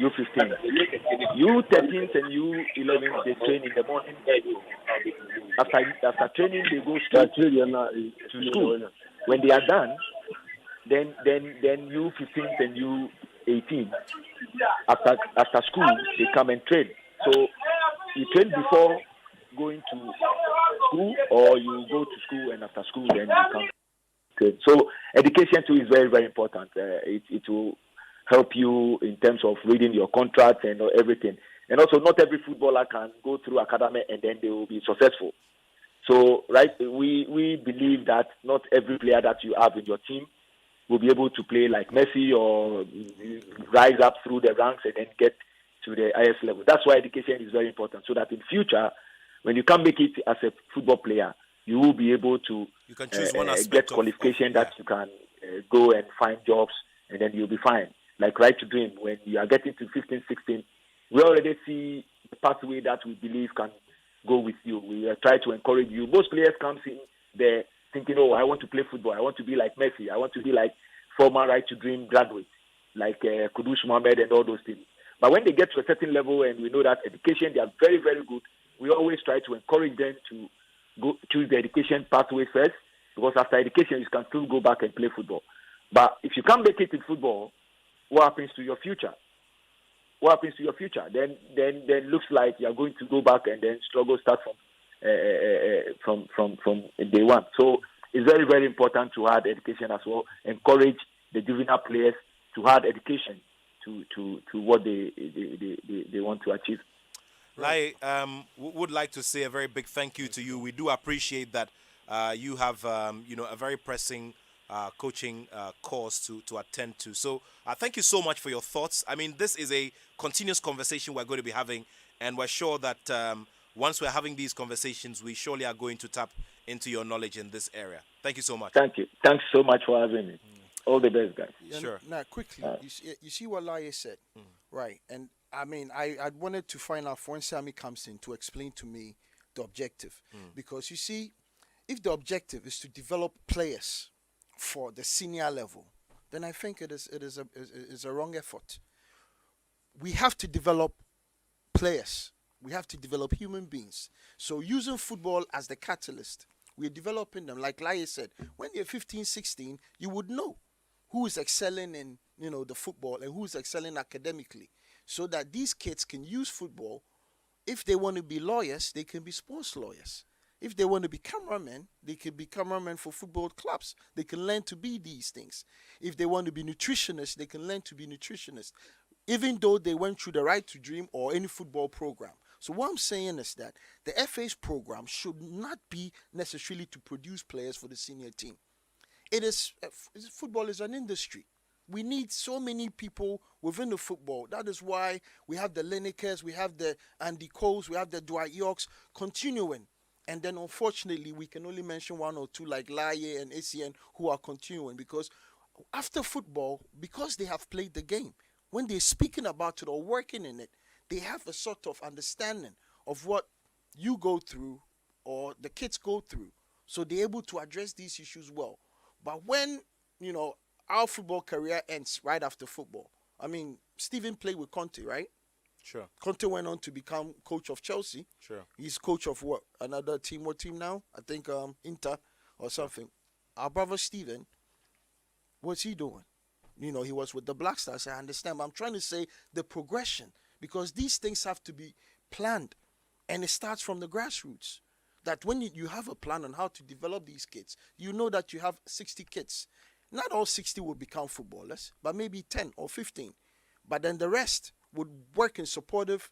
S7: U15. U13s and U11s, they train in the morning. After training, they go straight to school. When they are done, then U15s and U18, after school, they come and train. So you train before going to school, or you go to school and after school, then you come train. So education too is very, very important. It will help you in terms of reading your contracts and everything. And also, not every footballer can go through academy and then they will be successful. So, right, we believe that not every player that you have in your team will be able to play like Messi or rise up through the ranks and then get to the highest level. That's why education is very important, so that in future, when you can make it as a football player, you will be able to
S1: You can choose one aspect
S7: get qualification that you can go and find jobs, and then you'll be fine. Like right to dream, when you are getting to 15, 16, we already see the pathway that we believe can go with you. We try to encourage you. Most players come in there thinking, oh, I want to play football. I want to be like Messi. I want to be like former right to dream graduates, like Kudus Mohammed and all those things. But when they get to a certain level and we know that education, they are very, very good, we always try to encourage them to go choose the education pathway first, because after education, you can still go back and play football. But if you can't make it in football, what happens to your future? What happens to your future? Then looks like you are going to go back and then struggle start from day one. So it's very, very important to add education as well. Encourage the juvenile players to add education to what they want to achieve.
S1: Lai, would like to say a very big thank you to you. We do appreciate that you have a very pressing coaching course to attend to. So thank you so much for your thoughts. I mean, this is a continuous conversation we're going to be having, and we're sure that once we're having these conversations, we surely are going to tap into your knowledge in this area. Thank you so much.
S7: Thank you. Thanks so much for having me. All the best, guys.
S1: Sure.
S6: Now, quickly, you see what Laye said, right? And I mean, I wanted to find out when Sammy comes in to explain to me the objective, because you see, if the objective is to develop players for the senior level, then I think it is a wrong effort. We have to develop players. We have to develop human beings. So using football as the catalyst, we're developing them. Like Laye said, when you're 15, 16, you would know who is excelling in the football and who is excelling academically, so that these kids can use football. If they want to be lawyers, they can be sports lawyers. If they want to be cameramen, they can be cameramen for football clubs. They can learn to be these things. If they want to be nutritionists, they can learn to be nutritionists, even though they went through the Right to Dream or any football program. So what I'm saying is that the FA's program should not be necessarily to produce players for the senior team. Football is an industry. We need so many people within the football. That is why we have the Linekers, we have the Andy Coles, we have the Dwight Yorks continuing. And then, unfortunately, we can only mention one or two like Laye and ACN who are continuing, because after football, because they have played the game, when they're speaking about it or working in it, they have a sort of understanding of what you go through or the kids go through. So they're able to address these issues well. But when, our football career ends right after football. I mean, Steven played with Conte, right?
S1: Sure.
S6: Conte went on to become coach of Chelsea.
S1: Sure.
S6: He's coach of what? Another team? What team now? I think Inter or something. Our brother Steven, what's he doing? He was with the Black Stars. I understand. But I'm trying to say the progression, because these things have to be planned. And it starts from the grassroots. That when you have a plan on how to develop these kids, you know that you have 60 kids. Not all 60 will become footballers, but maybe 10 or 15. But then the rest would work in supportive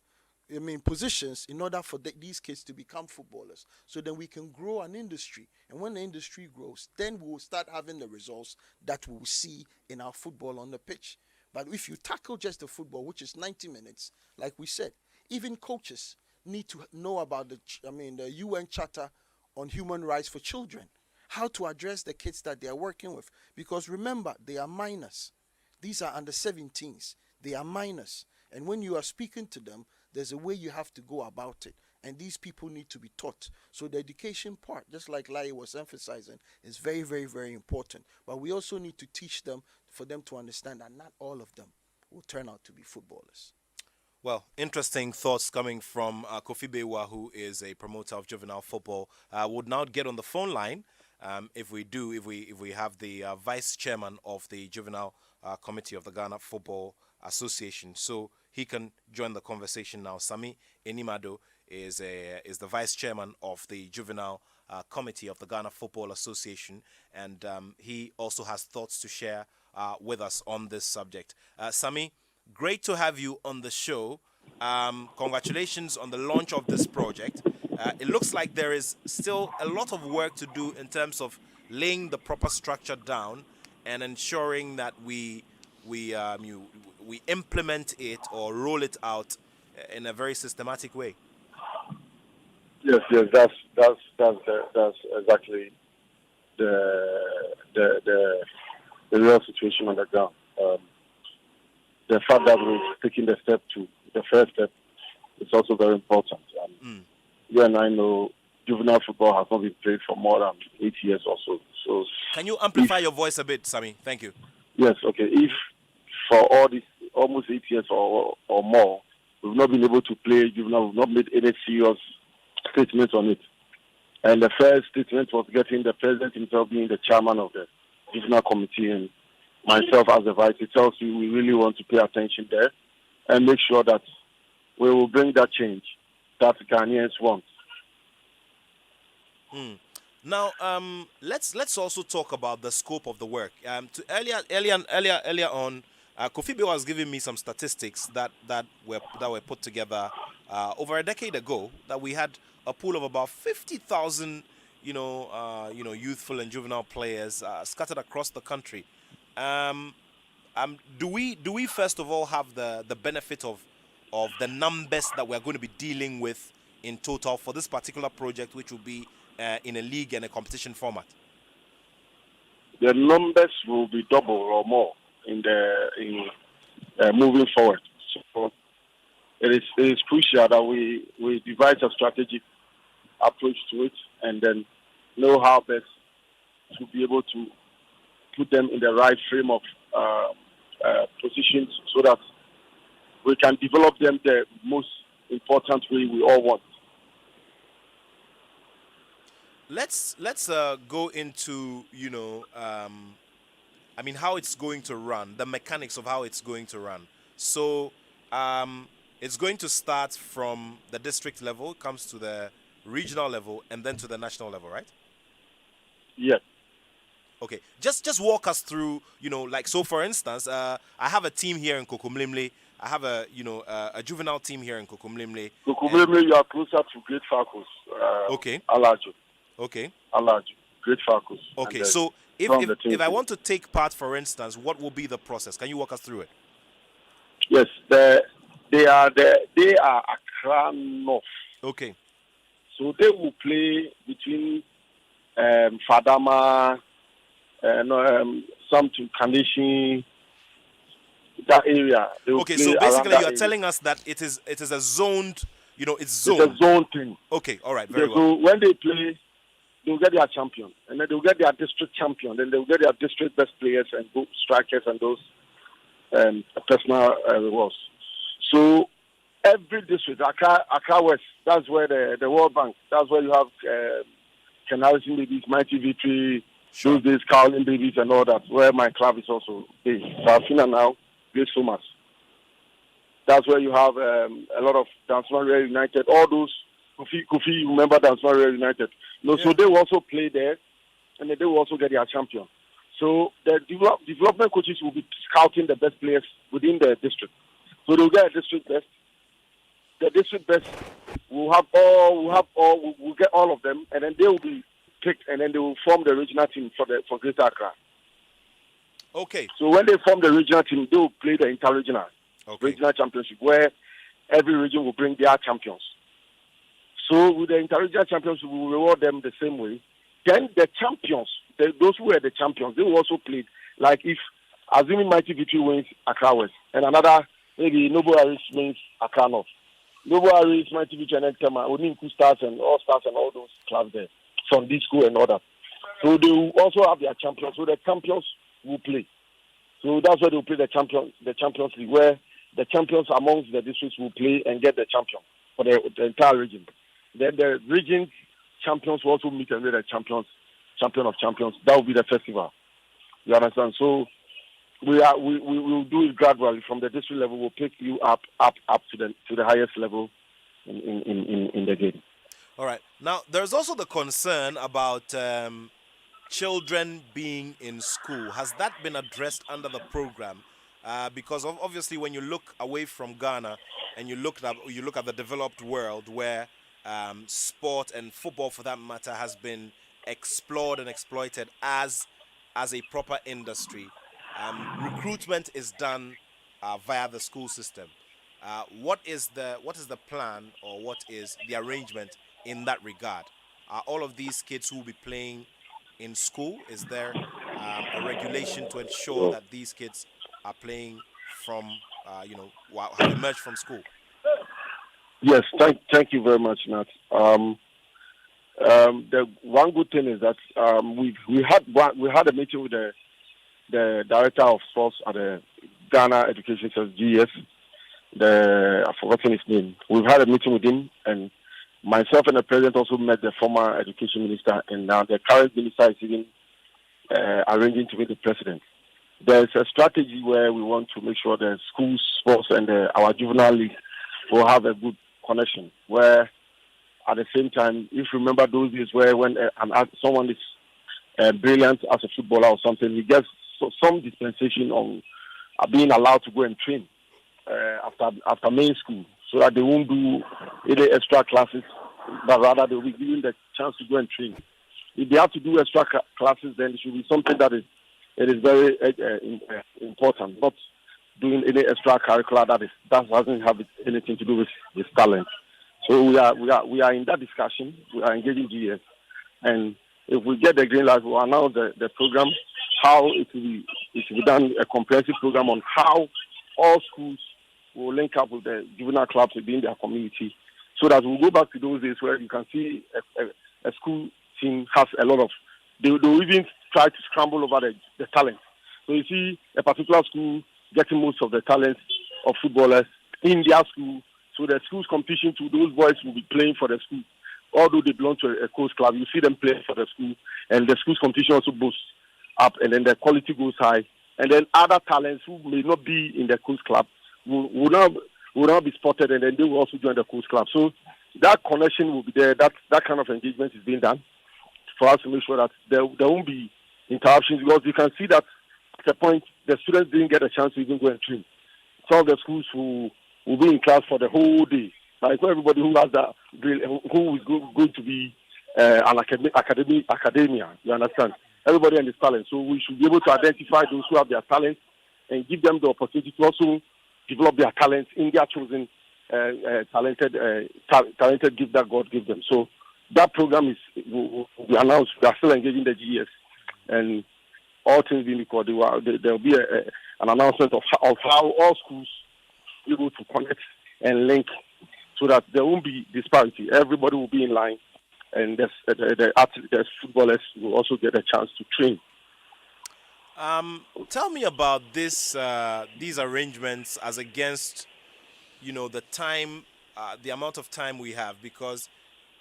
S6: positions in order for these kids to become footballers. So then we can grow an industry. And when the industry grows, then we will start having the results that we will see in our football on the pitch. But if you tackle just the football, which is 90 minutes, like we said, even coaches need to know about the UN Charter on Human Rights for Children, how to address the kids that they are working with. Because remember, they are minors. These are under 17s. They are minors. And when you are speaking to them, there's a way you have to go about it. And these people need to be taught. So the education part, just like Lai was emphasizing, is very, very, very important. But we also need to teach them for them to understand that not all of them will turn out to be footballers.
S1: Well, interesting thoughts coming from Kofi Bewa, who is a promoter of juvenile football. Would now get on the phone line. If we have the vice chairman of the juvenile committee of the Ghana Football Association, so he can join the conversation now. Sami Enimado is the vice chairman of the juvenile committee of the Ghana Football Association, and he also has thoughts to share with us on this subject. Sami, great to have you on the show. Congratulations on the launch of this project. It looks like there is still a lot of work to do in terms of laying the proper structure down and ensuring that we implement it or roll it out in a very systematic way.
S8: Yes, that's exactly the real situation on the ground. The fact that we're taking the first step, is also very important. You and I know juvenile football has not been played for more than 8 years or so. So
S1: can you amplify your voice a bit, Sami? Thank you.
S8: Yes, okay. If for all these almost 8 years or more, we've not been able to play juvenile, we've not made any serious statements on it. And the first statement was getting the president himself being the chairman of the juvenile committee and myself as the vice. It tells you we really want to pay attention there and make sure that we will bring that change that Ghanaians want.
S1: Now, let's also talk about the scope of the work. Earlier on, Kofi Bewa was giving me some statistics that were put together over a decade ago. That we had a pool of about 50,000, youthful and juvenile players scattered across the country. Do we first of all have the benefit of the numbers that we're going to be dealing with in total for this particular project, which will be in a league and a competition format?
S8: The numbers will be double or more in moving forward. So it is crucial that we devise a strategic approach to it and then know how best to be able to put them in the right frame of positions so that we can develop them the most important way we all want.
S1: Let's go into how it's going to run, the mechanics of how it's going to run. So it's going to start from the district level, comes to the regional level, and then to the national level, right?
S8: Yes.
S1: Okay, just walk us through, so for instance, I have a team here in Kokomlemle. I have a juvenile team here in Kokomlemle.
S8: Kokomlemle, you are closer to Great Falcons.
S1: Okay.
S8: Alajo.
S1: Okay.
S8: Alajo, Great Falcons.
S1: Okay, so if I want to take part, for instance, what will be the process? Can you walk us through it?
S8: Yes, they are Accra North.
S1: Okay.
S8: So they will play between Fadama, something Kandishi, that area. They will
S1: Okay,
S8: play
S1: so
S8: around
S1: basically
S8: that
S1: you are
S8: area.
S1: telling us that it is a zoned, it's
S8: It's
S1: zoned.
S8: a zone thing.
S1: Okay, all right, very well.
S8: So when they play, they'll get their champion, and then they'll get their district champion, then they'll get their district best players and strikers and those personal rewards. So every district, Accra West, that's where the World Bank, that's where you have Ken Harrison babies, Mighty Victory, those days Carlin babies and all that, where my club is also based. Sarafina now, Grace Thomas. That's where you have a lot of Dansmaria United, all those Kofi, remember Dansmaria United. So they will also play there, and then they will also get their champion. So the development coaches will be scouting the best players within the district. So they'll get a district best. The district best will get all of them, and then they will be picked, and then they will form the regional team for Greater Accra.
S1: Okay.
S8: So when they form the regional team, they will play the interregional regional championship, where every region will bring their champions. So with the interregional championship, we will reward them the same way. Then the champions, those who were the champions, they will also play. Like if, assuming Mighty Victory wins Accra West, and another, maybe Noble Aris wins Accra North. Noble Aris, Mighty Victory, and Kema, Oninku Stars and all those clubs there, Sunday School and all that. So they will also have their champions. So the champions will play. So that's where they will play the Champions League, where the champions amongst the districts will play and get the champion for the entire region. Then the region champions will also meet and get the champion of champions. That will be the festival. You understand? So we will do it gradually from the district level. We'll pick you up to the highest level in the game.
S1: All right. Now there's also the concern about children being in school. Has that been addressed under the program? Because obviously, when you look away from Ghana and you look at the developed world, where sport and football, for that matter, has been explored and exploited as a proper industry, recruitment is done via the school system. What is the plan, or what is the arrangement in that regard? Are all of these kids who will be playing in school? Is there a regulation to ensure that these kids are playing from, have emerged from school?
S8: Yes, thank you very much, Nat. The one good thing is that we had a meeting with the director of sports at the Ghana Education Service, GS. I've forgotten his name. We've had a meeting with him, and myself and the president also met the former education minister, and now the current minister is even arranging to meet the president. There's a strategy where we want to make sure the schools, sports, and our juvenile league will have a good connection. Where, at the same time, if you remember those days where when someone is brilliant as a footballer or something, he gets some dispensation on being allowed to go and train after main school, so that they won't do any extra classes, but rather they'll be given the chance to go and train. If they have to do extra classes, then it should be something that is very important, not doing any extra curricular that doesn't have anything to do with talent. So we are in that discussion. We are engaging GS, and if we get the green light, we'll announce the program, how it will be done, a comprehensive program on how all schools will link up with the juvenile clubs within their community, so that we'll go back to those days where you can see a school team has a lot of, they'll even try to scramble over the talent. So you see a particular school getting most of the talents of footballers in their school, so the school's competition to those boys will be playing for the school. Although they belong to a coast club, you see them play for the school, and the school's competition also boosts up, and then the quality goes high. And then other talents who may not be in the coast club will now be spotted, and then they will also join the coast club. So that connection will be there. That kind of engagement is being done for us to make sure that there won't be interruptions, because you can see that at the point the students didn't get a chance to even go and train. Some of the schools will be in class for the whole day. But it's not everybody who has that, who is going to be an academia. You understand? Everybody has talent. So we should be able to identify those who have their talent and give them the opportunity to also develop their talents in their chosen talented gift that God gives them. So that program will be announced. We are still engaging the GS, and all things being equal, there will be an announcement of how all schools will be able to connect and link so that there won't be disparity. Everybody will be in line, and the athletes, the footballers will also get a chance to train.
S1: Tell me about this these arrangements as against, the time, the amount of time we have, because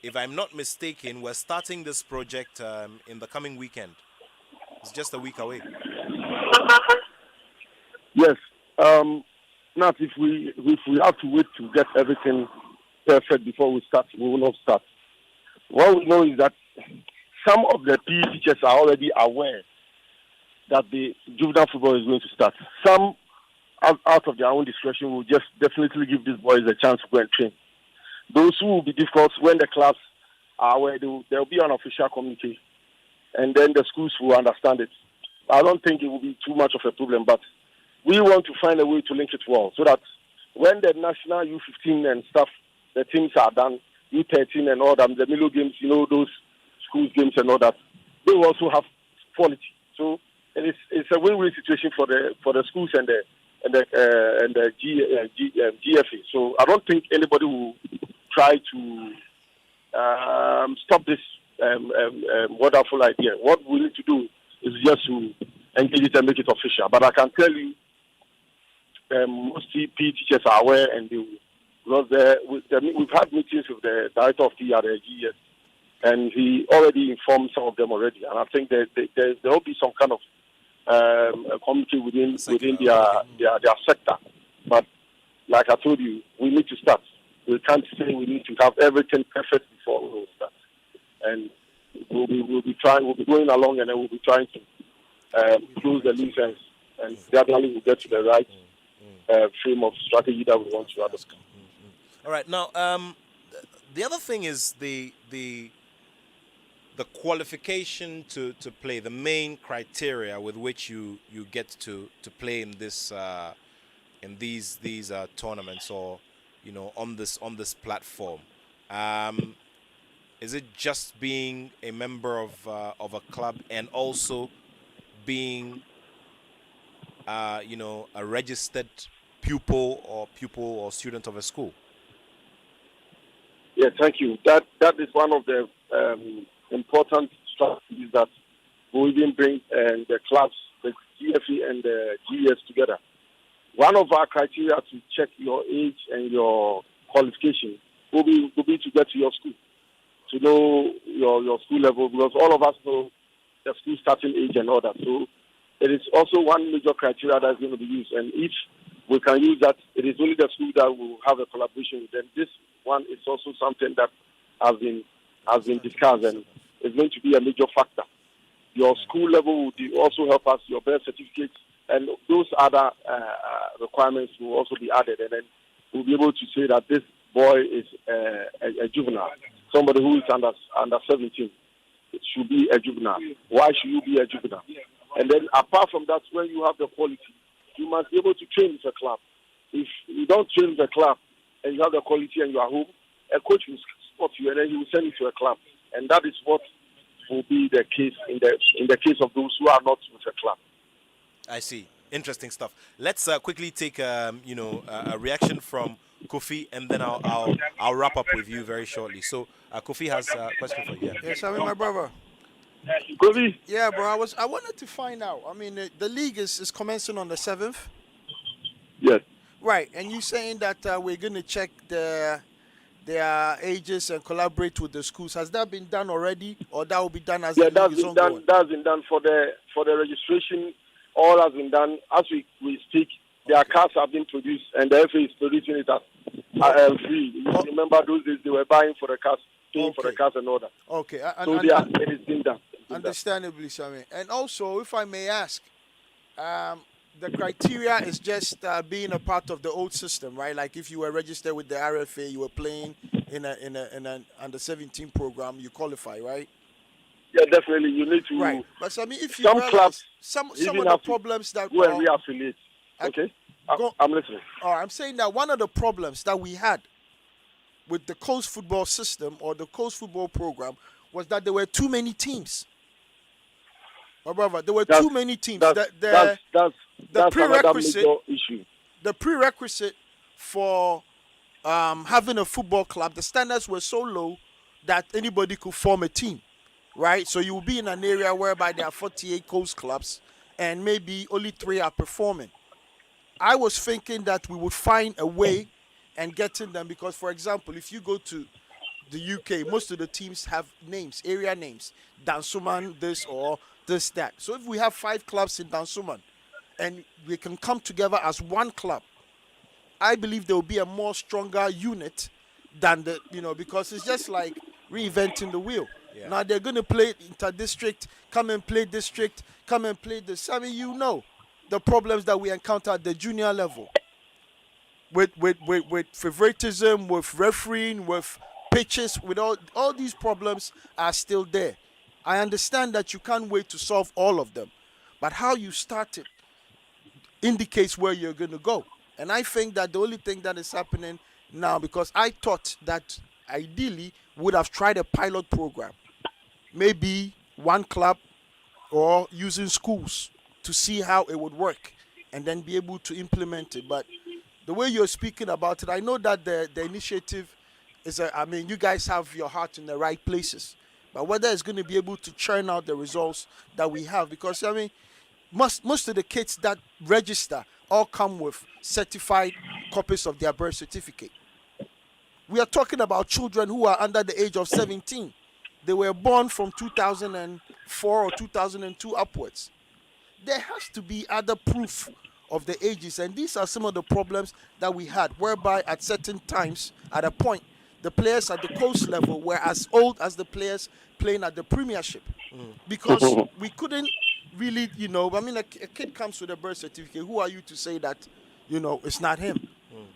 S1: if I'm not mistaken, we're starting this project in the coming weekend. It's just a week away.
S8: Yes. Not if we have to wait to get everything perfect before we start, we will not start. What we know is that some of the PE teachers are already aware that the juvenile football is going to start. Some, out of their own discretion, will just definitely give these boys a chance to go and train. Those who will be difficult, when the class are aware, there will be an official communique, and then the schools will understand it. I don't think it will be too much of a problem, but we want to find a way to link it well so that when the national U15 and stuff, the teams are done, U13 and all that, the Milo games, those schools games and all that, they will also have quality. So it's a win-win situation for the schools and the GFA. So I don't think anybody will try to stop this wonderful idea. What we need to do is just to engage it and make it official. But I can tell you, most PE teachers are aware, and we've had meetings with the director of PE at the GES, and he already informed some of them already. And I think there will be some kind of community within their sector. But like I told you, we need to start. We can't say we need to have everything perfect before we will start. And we'll be going along, and then we'll be trying to close the loose ends, and gradually we'll get to the right frame of strategy that we want to adopt.
S1: All right. Now, the other thing is the qualification to play, the main criteria with which you get to play in this in these tournaments, or on this platform. Is it just being a member of a club and also being a registered pupil or student of a school?
S8: Yeah, thank you. That is one of the important strategies that will even bring the clubs, the GFE and the GES together. One of our criteria to check your age and your qualification will be to get to your school, to know your school level, because all of us know the school starting age and all that. So it is also one major criteria that's going to be used. And if we can use that, it is only the school that will have a collaboration with them. This one is also something that has been discussed, and is going to be a major factor. Your school level will also help us, your birth certificates, and those other requirements will also be added. And then we'll be able to say that this boy is a juvenile, somebody who is under 17. It should be a juvenile. Why should you be a juvenile? And then apart from that, when you have the quality, you must be able to train with a club. If you don't train with a club and you have the quality and you are home, a coach will spot you and then he will send you to a club. And that is what will be the case in the case of those who are not with a club.
S1: I see. Interesting stuff. Let's quickly take a reaction from Kofi, and then I'll wrap up with you very shortly. So Kofi has a question for you.
S6: Yes, I mean, my brother.
S8: Kofi?
S6: Yeah, bro. I wanted to find out. I mean, the league is commencing on the 7th.
S8: Yes.
S6: Right, and you saying that we're going to check their ages and collaborate with the schools. Has that been done already, or that will be done as the league is ongoing?
S8: That's been done for the registration. All has been done as we speak. Their cards have been produced, and the FA is producing it as free. You remember those days they were buying for the cards, paying for the cards and all that.
S6: Okay,
S8: so it is been done.
S6: Understandably, Sammy. And also, if I may ask, the criteria is just being a part of the old system, right? Like if you were registered with the RFA, you were playing in an under 17 program, you qualify, right?
S8: Yeah, definitely. You need to.
S6: Right, but I mean, if you
S8: some
S6: realize
S8: clubs,
S6: some of the problems that
S8: go and reaffiliate. Okay, I'm listening.
S6: I'm saying that one of the problems that we had with the coast football system or the coast football program was that there were too many teams. My brother, there were too many teams.
S8: That's That's another
S6: prerequisite-
S8: major issue.
S6: The prerequisite for having a football club, the standards were so low that anybody could form a team, right? So you will be in an area whereby there are 48 coast clubs and maybe only 3 are performing. I was thinking that we would find a way and getting them because, for example, if you go to the UK, most of the teams have names, area names, Dansuman, this or this, that. So if we have 5 clubs in Dansuman and we can come together as one club, I believe there will be a more stronger unit than the, because it's just like reinventing the wheel.
S1: Yeah.
S6: Now they're going to play inter-district, come and play district, come and play this. I mean, the problems that we encounter at the junior level with favoritism, with refereeing, with pitches, with all these problems are still there. I understand that you can't wait to solve all of them, but how you start it indicates where you're going to go. And I think that the only thing that is happening now, because I thought that ideally would have tried a pilot program, maybe one club or using schools to see how it would work and then be able to implement it. But the way you're speaking about it, I know that the initiative is, you guys have your heart in the right places. But whether it's going to be able to churn out the results that we have, because, most of the kids that register all come with certified copies of their birth certificate. We are talking about children who are under the age of 17. They were born from 2004 or 2002 upwards. There has to be other proof of the ages, and these are some of the problems that we had, whereby at certain times, at a point, the players at the coast level were as old as the players playing at the Premiership, because we couldn't really, a kid comes with a birth certificate. Who are you to say that, it's not him?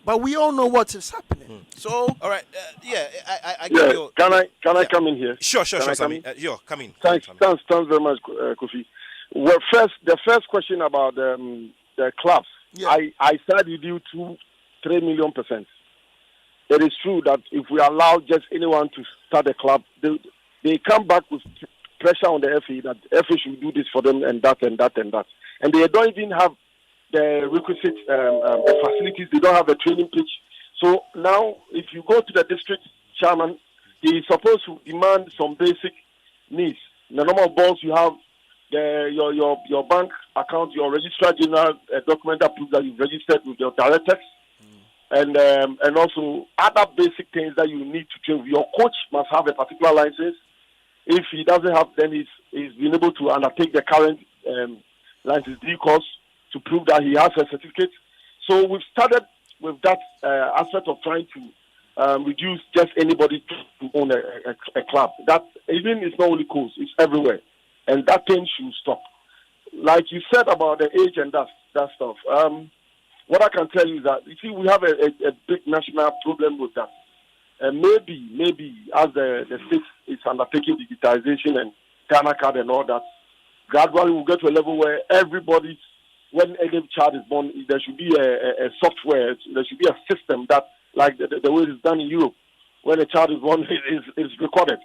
S6: But we all know what is happening. So,
S1: all right, I get
S8: Yeah,
S1: your.
S8: can I come in here?
S1: Sure,
S8: Can I come
S1: Sammy.
S8: in?
S1: Come in.
S8: Thanks
S1: Sammy.
S8: very much, Kofi. Well, the first question about the clubs.
S6: Yeah.
S8: I said you do 3 million %. It is true that if we allow just anyone to start a club, they come back with pressure on the FA that FA should do this for them and that and that and that. And they don't even have the requisite facilities. They don't have a training pitch. So now, if you go to the district chairman, he is supposed to demand some basic needs. The number of balls you have, your bank account, your registrar general document that proves that you've registered with your directors, and also other basic things that you need to train. Your coach must have a particular license. If he doesn't have, then he's been able to undertake the current license D course to prove that he has a certificate. So we've started with that aspect of trying to reduce just anybody to own a club. That even it's not only coast, it's everywhere, and that thing should stop. Like you said about the age and that stuff. What I can tell you is that you see we have a big national problem with that. And maybe as the state is undertaking digitization and Ghana card and all that, gradually we'll get to a level where everybody, when any child is born, there should be a software, there should be a system that, like the way it's done in Europe, when a child is born, is recorded.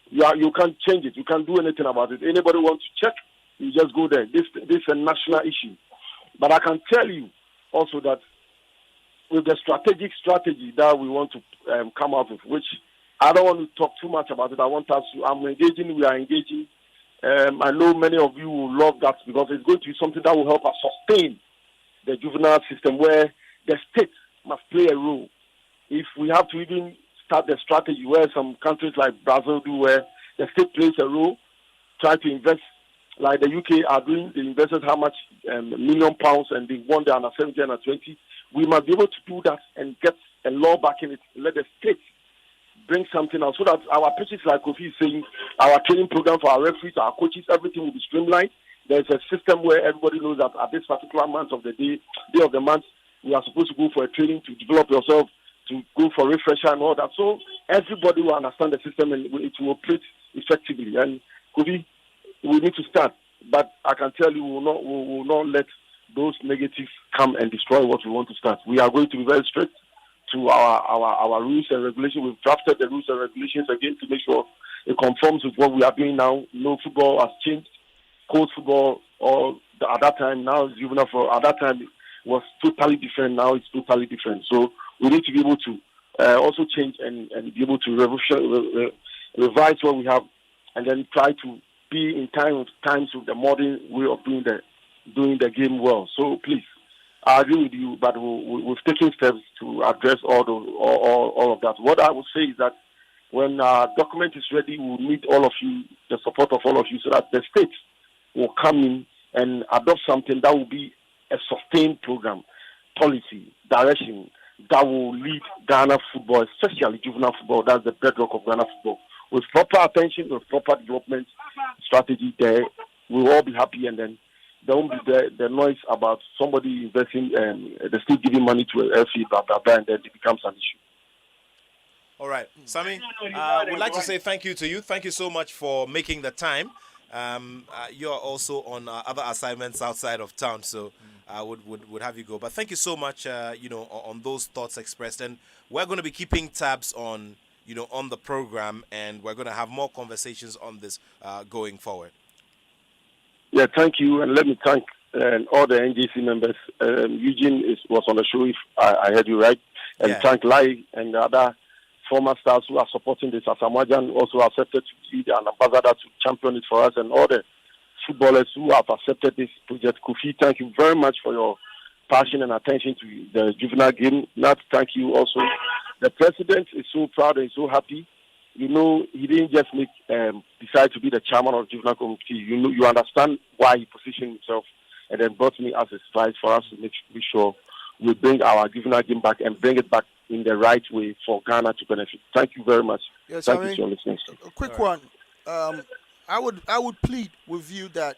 S8: You can't change it. You can't do anything about it. Anybody wants to check, you just go there. This is a national issue. But I can tell you also that with the strategy that we want to come out with, which I don't want to talk too much about it. I want us to, we are engaging. I know many of you will love that because it's going to be something that will help us sustain the juvenile system where the state must play a role. If we have to even start the strategy where some countries like Brazil do, where the state plays a role, try to invest like the UK are doing, they invested how much £1 million and they won the under 17 and 20. We must be able to do that and get a law back in it. Let the state bring something out so that our pitches, like Kofi is saying, our training program for our referees, our coaches, everything will be streamlined. There's a system where everybody knows that at this particular month of the day of the month, we are supposed to go for a training to develop yourself, to go for refresher and all that. So everybody will understand the system and it will operate effectively. And Kofi, we need to start. But I can tell you, we will not let those negatives come and destroy what we want to start. We are going to be very strict to our rules and regulations. We've drafted the rules and regulations again to make sure it conforms with what we are doing now. No football has changed. Coast football, or at that time. Now juvenile for at that time was totally different. Now it's totally different. So we need to be able to also change and be able to revise what we have, and then try to be in times with the modern way of doing the game well. So please, I agree with you, but we've taken steps to address all of that. What I would say is that when our document is ready, we'll need all of you, the support of all of you, so that the states will come in and adopt something that will be a sustained program, policy, direction that will lead Ghana football, especially juvenile football. That's the bedrock of Ghana football. With proper attention, with proper development strategy there, we'll all be happy, and then there won't be the noise about somebody investing and the state giving money to a LC, blah, blah, blah, and then it becomes an issue.
S1: All right, Sammy, would like to say thank you to you. Thank you so much for making the time. You're also on other assignments outside of town, so I would have you go. But thank you so much, on those thoughts expressed. And we're going to be keeping tabs on, on the program, and we're going to have more conversations on this going forward.
S8: Yeah, thank you, and let me thank all the NGC members. Eugene was on the show, if I heard you right, and thank Lai and the other former stars who are supporting this. Asamoah also accepted to be an ambassador to champion it for us, and all the footballers who have accepted this project. Kofi, thank you very much for your passion and attention to the juvenile game. Nat, thank you also. The president is so proud and so happy. He didn't just decide to be the chairman of the juvenile committee. You understand why he positioned himself, and then brought me as a surprise for us to make sure we bring our juvenile game back and bring it back in the right way for Ghana to benefit. Thank you very much.
S6: Yes,
S8: thank you for listening.
S6: A quick one. I would plead with you that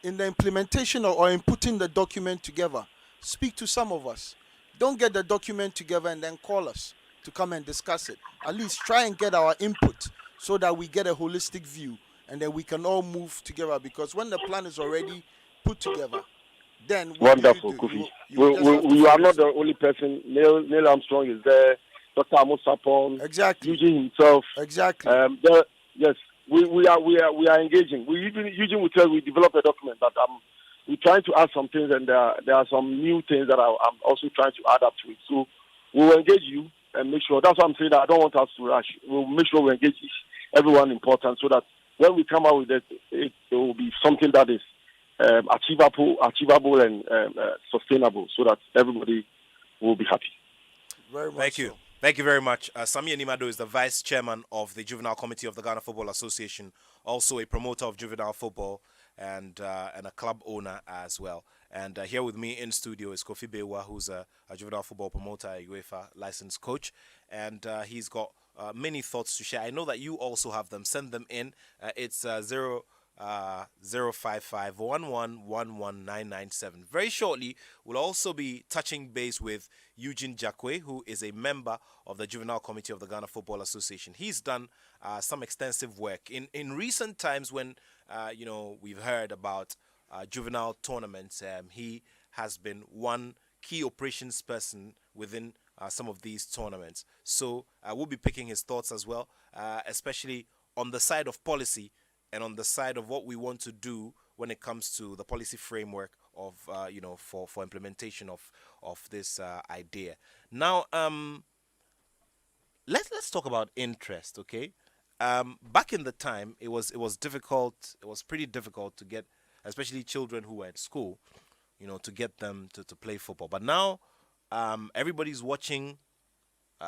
S6: in the implementation or in putting the document together, speak to some of us. Don't get the document together and then call us to come and discuss it. At least try and get our input so that we get a holistic view, and then we can all move together, because when the plan is already put together, then
S8: wonderful, Kofi. You are not the only person. Neil Armstrong is there. Dr. Amos Sapon.
S6: Exactly.
S8: Eugene himself.
S6: Exactly.
S8: Yes, we are engaging. Eugene will tell we developed a document that we're trying to add some things, and there are some new things that I'm also trying to add up to it. So we will engage you and make sure. That's what I'm saying. That I don't want us to rush. We'll make sure we engage everyone important, so that when we come out with it will be something that is achievable and sustainable, so that everybody will be happy.
S6: Very much.
S1: Thank you.
S6: So.
S1: Thank you very much. Sammy Animado is the Vice Chairman of the Juvenile Committee of the Ghana Football Association, also a promoter of juvenile football and a club owner as well. And here with me in studio is Kofi Bewa, who's a juvenile football promoter, a UEFA licensed coach, and he's got many thoughts to share. I know that you also have them. Send them in. It's 05511119997. Very shortly, we'll also be touching base with Eugene Jacque, who is a member of the Juvenile Committee of the Ghana Football Association. He's done some extensive work in recent times when we've heard about juvenile tournaments. He has been one key operations person within some of these tournaments. So we'll be picking his thoughts as well, especially on the side of policy and on the side of what we want to do when it comes to the policy framework of for implementation of this idea. Now, let's talk about interest, okay? Back in the time, it was difficult. It was pretty difficult to get, especially children who were at school, to get them to play football. But now, everybody's watching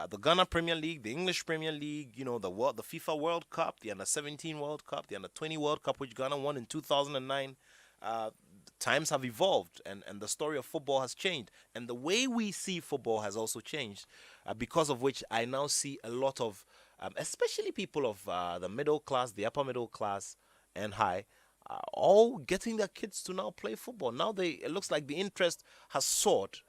S1: the Ghana Premier League, the English Premier League, the FIFA World Cup, the Under-17 World Cup, the Under-20 World Cup, which Ghana won in 2009. Times have evolved, and the story of football has changed. And the way we see football has also changed, because of which I now see a lot of, especially people of the middle class, the upper middle class, and high, all getting their kids to now play football. Now it looks like the interest has soared.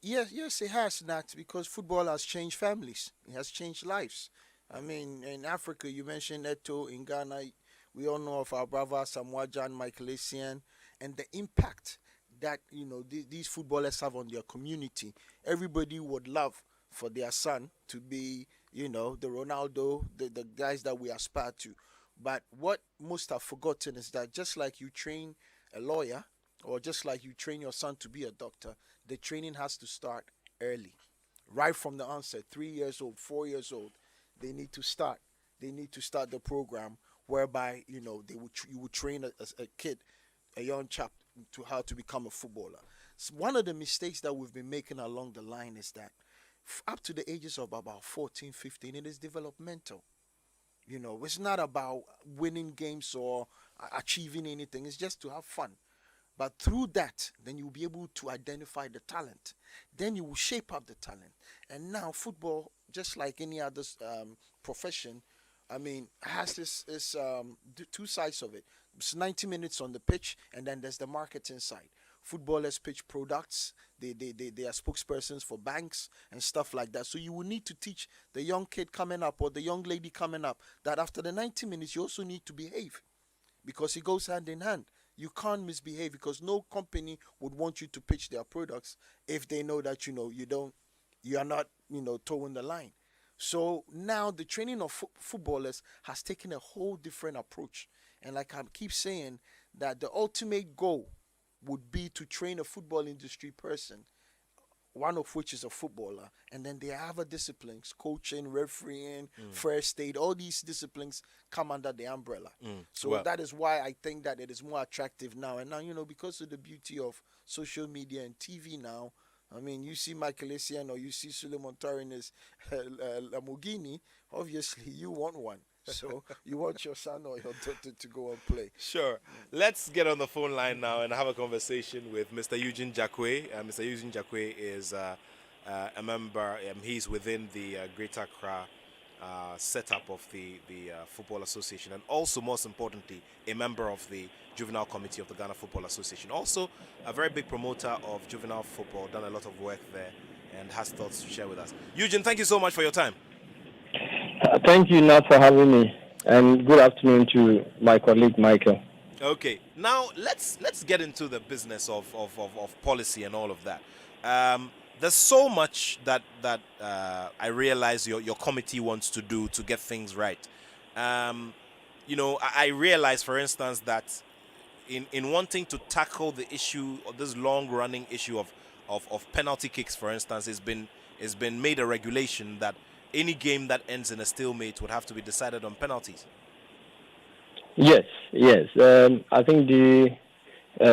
S6: Yes, it has, Nat, because football has changed families. It has changed lives. I mean, in Africa, you mentioned Eto. In Ghana, we all know of our brother Samoa Jan, Michael Essien, and the impact that these footballers have on their community. Everybody would love for their son to be, the Ronaldo, the guys that we aspire to. But what most have forgotten is that just like you train a lawyer, or just like you train your son to be a doctor, the training has to start early, right from the onset. 3 years old, 4 years old, they need to start. They need to start the program whereby you would train a kid, a young chap, to how to become a footballer. So one of the mistakes that we've been making along the line is that up to the ages of about 14, 15, it is developmental. It's not about winning games or achieving anything. It's just to have fun. But through that, then you'll be able to identify the talent. Then you will shape up the talent. And now football, just like any other profession, has this two sides of it. It's 90 minutes on the pitch, and then there's the marketing side. Footballers pitch products. They are spokespersons for banks and stuff like that. So you will need to teach the young kid coming up or the young lady coming up that after the 90 minutes, you also need to behave, because it goes hand in hand. You can't misbehave, because no company would want you to pitch their products if they know that you are not towing the line. So now the training of footballers has taken a whole different approach. And like I keep saying, that the ultimate goal would be to train a football industry person, one of which is a footballer, and then there are other disciplines: coaching, refereeing, first aid. All these disciplines come under the umbrella. So that is why I think that it is more attractive now. And now, because of the beauty of social media and TV now, you see Michael Essien or you see Suleiman Torres Lamborghini, obviously you want one. So you want your son or your daughter to go and play.
S1: Sure. Let's get on the phone line now and have a conversation with Mr. Eugene Jacque. Mr. Eugene Jacque is a member. He's within the Greater Accra setup of the Football Association, and also, most importantly, a member of the Juvenile Committee of the Ghana Football Association. Also, a very big promoter of juvenile football, done a lot of work there, and has thoughts to share with us. Eugene, thank you so much for your time.
S9: Thank you, Nat, for having me, and good afternoon to my colleague Michael.
S1: Okay, now let's get into the business of policy and all of that. There's so much that I realize your committee wants to do to get things right. I realize, for instance, that in wanting to tackle the issue, or this long-running issue of penalty kicks, for instance, it's been made a regulation that any game that ends in a stalemate would have to be decided on penalties. Yes.
S9: I think the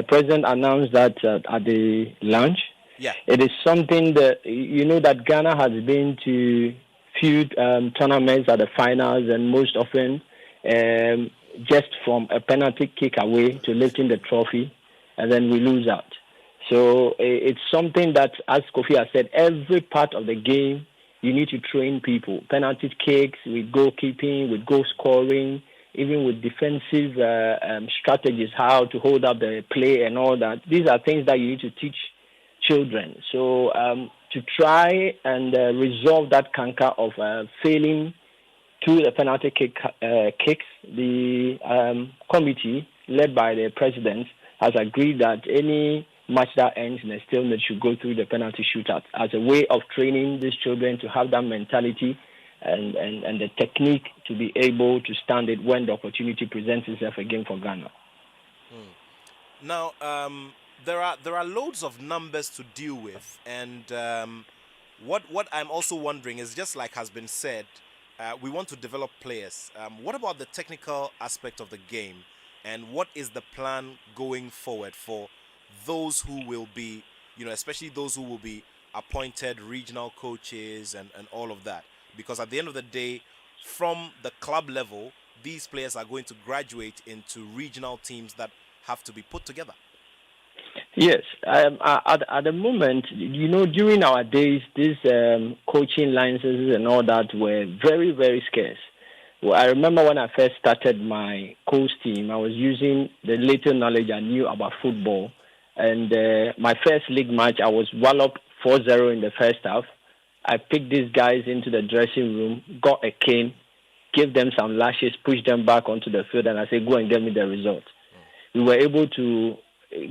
S9: president announced that at the launch.
S1: Yeah.
S9: It is something that, that Ghana has been to few tournaments at the finals, and most often just from a penalty kick away to lifting the trophy, and then we lose out. So it's something that, as Kofi has said, every part of the game, you need to train people. Penalty kicks, with goalkeeping, with goal scoring, even with defensive strategies, how to hold up the play and all that. These are things that you need to teach children. So to try and resolve that canker of failing to the penalty kicks, the committee led by the president has agreed that any match that ends in a stalemate should go through the penalty shootout as a way of training these children to have that mentality and the technique to be able to stand it when the opportunity presents itself again for Ghana.
S1: Now, there are loads of numbers to deal with, and what I'm also wondering is, just like has been said, we want to develop players. What about the technical aspect of the game, and what is the plan going forward for those who will be, especially those who will be appointed regional coaches and all of that? Because at the end of the day, from the club level, these players are going to graduate into regional teams that have to be put together.
S9: Yes, at the moment, during our days, these coaching licenses and all that were very, very scarce. Well, I remember when I first started my coach team, I was using the little knowledge I knew about football. And my first league match, I was well up 4-0 in the first half. I picked these guys into the dressing room, got a cane, gave them some lashes, pushed them back onto the field, and I said, go and get me the result. We were able to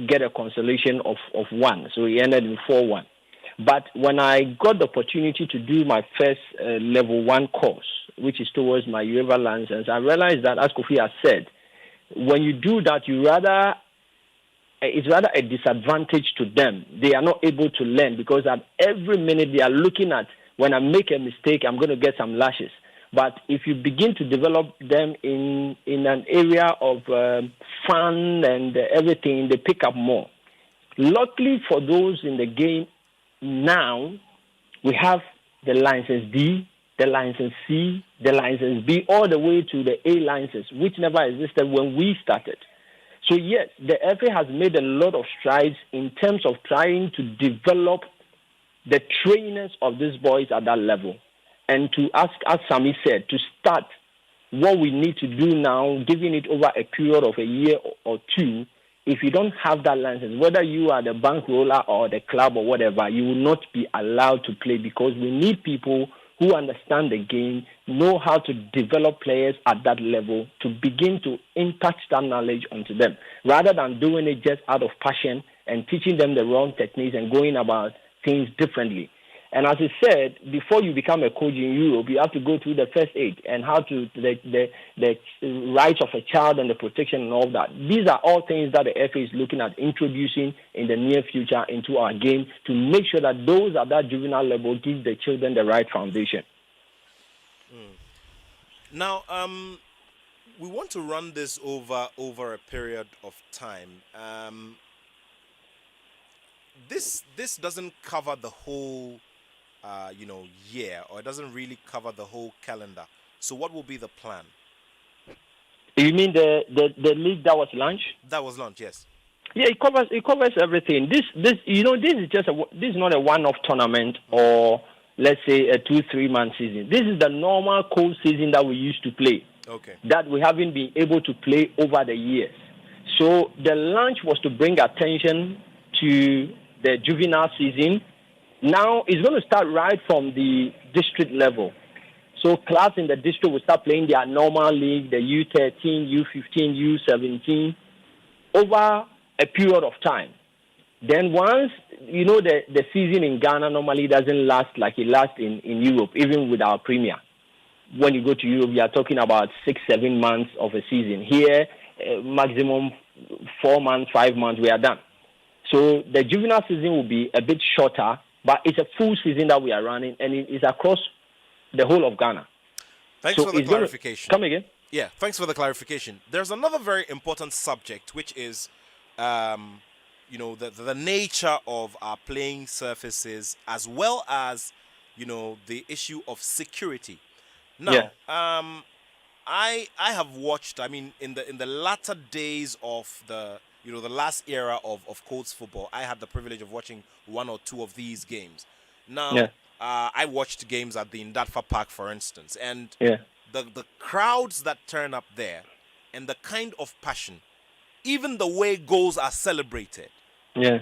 S9: get a consolation of 1, so we ended in 4-1. But when I got the opportunity to do my first level 1 course, which is towards my UEFA license, I realized that, as Kofi has said, when you do that, you rather it's rather a disadvantage to them. They are not able to learn because at every minute they are looking at, when I make a mistake, I'm going to get some lashes. But if you begin to develop them in an area of fun and everything, they pick up more. Luckily for those in the game now, we have the license D, the license C, the license B, all the way to the A license, which never existed when we started. So yes, the FA has made a lot of strides in terms of trying to develop the trainers of these boys at that level. And to ask, as Sammy said, to start what we need to do now, giving it over a period of a year or two. If you don't have that license, whether you are the bank roller or the club or whatever, you will not be allowed to play because we need people who understand the game, know how to develop players at that level to begin to impact that knowledge onto them, rather than doing it just out of passion and teaching them the wrong techniques and going about things differently. And as I said, before you become a coach in Europe, you have to go through the first aid and how to the rights of a child and the protection and all that. These are all things that the FA is looking at introducing in the near future into our game to make sure that those at that juvenile level give the children the right foundation.
S1: Now, we want to run this over a period of time. This doesn't cover the whole year, or it doesn't really cover the whole calendar. So what will be the plan?
S9: You mean the league that was launched?
S1: That was launched, yes.
S9: Yeah, it covers everything. This is just this is not a one-off tournament or let's say a 2-3 month season. This is the normal cold season that we used to play.
S1: Okay.
S9: That we haven't been able to play over the years. So the launch was to bring attention to the juvenile season. Now it's going to start right from the district level. So clubs in the district will start playing their normal league, the U13, U15, U17, over a period of time. Then once, the season in Ghana normally doesn't last like it lasts in Europe, even with our Premier. When you go to Europe, you are talking about 6-7 months of a season. Here, maximum 4 months, 5 months, we are done. So the juvenile season will be a bit shorter, but it's a full season that we are running, and it is across the whole of Ghana.
S1: Thanks for the clarification.
S9: Come again?
S1: Yeah, thanks for the clarification. There's another very important subject, which is, the nature of our playing surfaces, as well as, the issue of security. Now, I have watched. I mean, in the latter days of the last era of Colts football, I had the privilege of watching 1 or 2 of these games. Now, I watched games at the Indatfa Park, for instance, and the crowds that turn up there and the kind of passion, even the way goals are celebrated,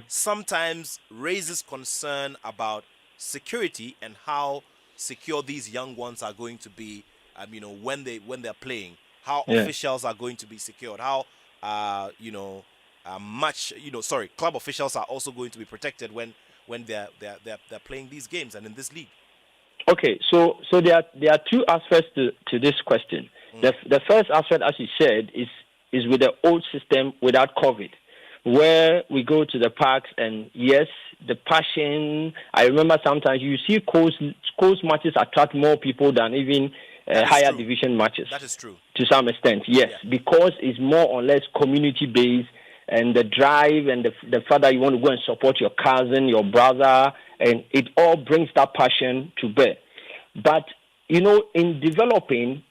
S1: sometimes raises concern about security and how secure these young ones are going to be, when they're playing, how officials are going to be secured, how club officials are also going to be protected when they're playing these games and in this league.
S9: Okay, so there are 2 aspects to this question. The first aspect, as you said, is with the old system without COVID, where we go to the parks and yes, the passion. I remember sometimes you see coast matches attract more people than even higher division matches.
S1: That is true.
S9: To some extent, yes, because it's more or less community based. And the drive and the fact that you want to go and support your cousin, your brother, and it all brings that passion to bear. But, in developing,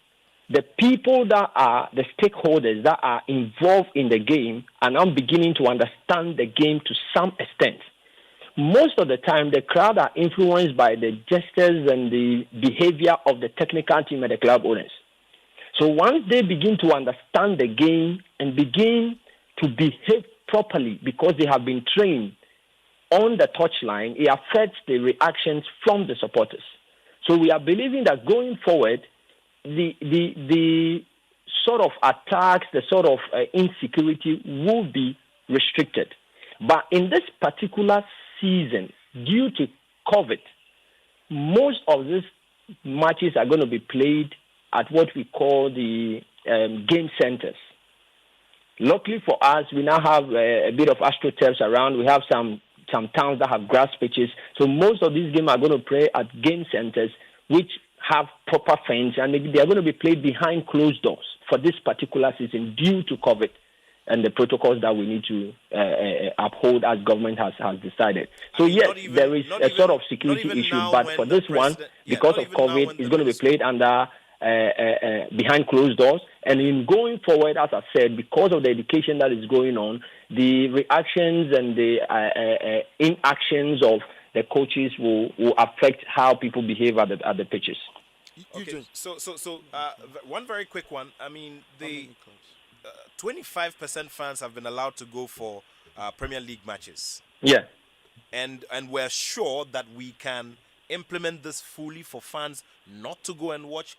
S9: the people that are the stakeholders that are involved in the game are now beginning to understand the game to some extent. Most of the time, the crowd are influenced by the gestures and the behavior of the technical team and the club owners. So once they begin to understand the game and begin to behave properly because they have been trained on the touchline, it affects the reactions from the supporters. So we are believing that going forward, the sort of attacks, the sort of insecurity will be restricted. But in this particular season, due to COVID, most of these matches are going to be played at what we call the game centers. Luckily for us, we now have a bit of astroturfs around. We have some towns that have grass pitches. So most of these games are going to play at game centers, which have proper fence, and they are going to be played behind closed doors for this particular season due to COVID and the protocols that we need to uphold as government has decided. So yes, there is a sort of security issue, but for this one, because of COVID, it's going to be played under behind closed doors. And in going forward, as I said, because of the education that is going on, the reactions and the inactions of the coaches will affect how people behave at the pitches.
S1: Okay, so one very quick one. I mean, the 25% fans have been allowed to go for Premier League matches.
S9: Yeah.
S1: And we're sure that we can implement this fully for fans not to go and watch,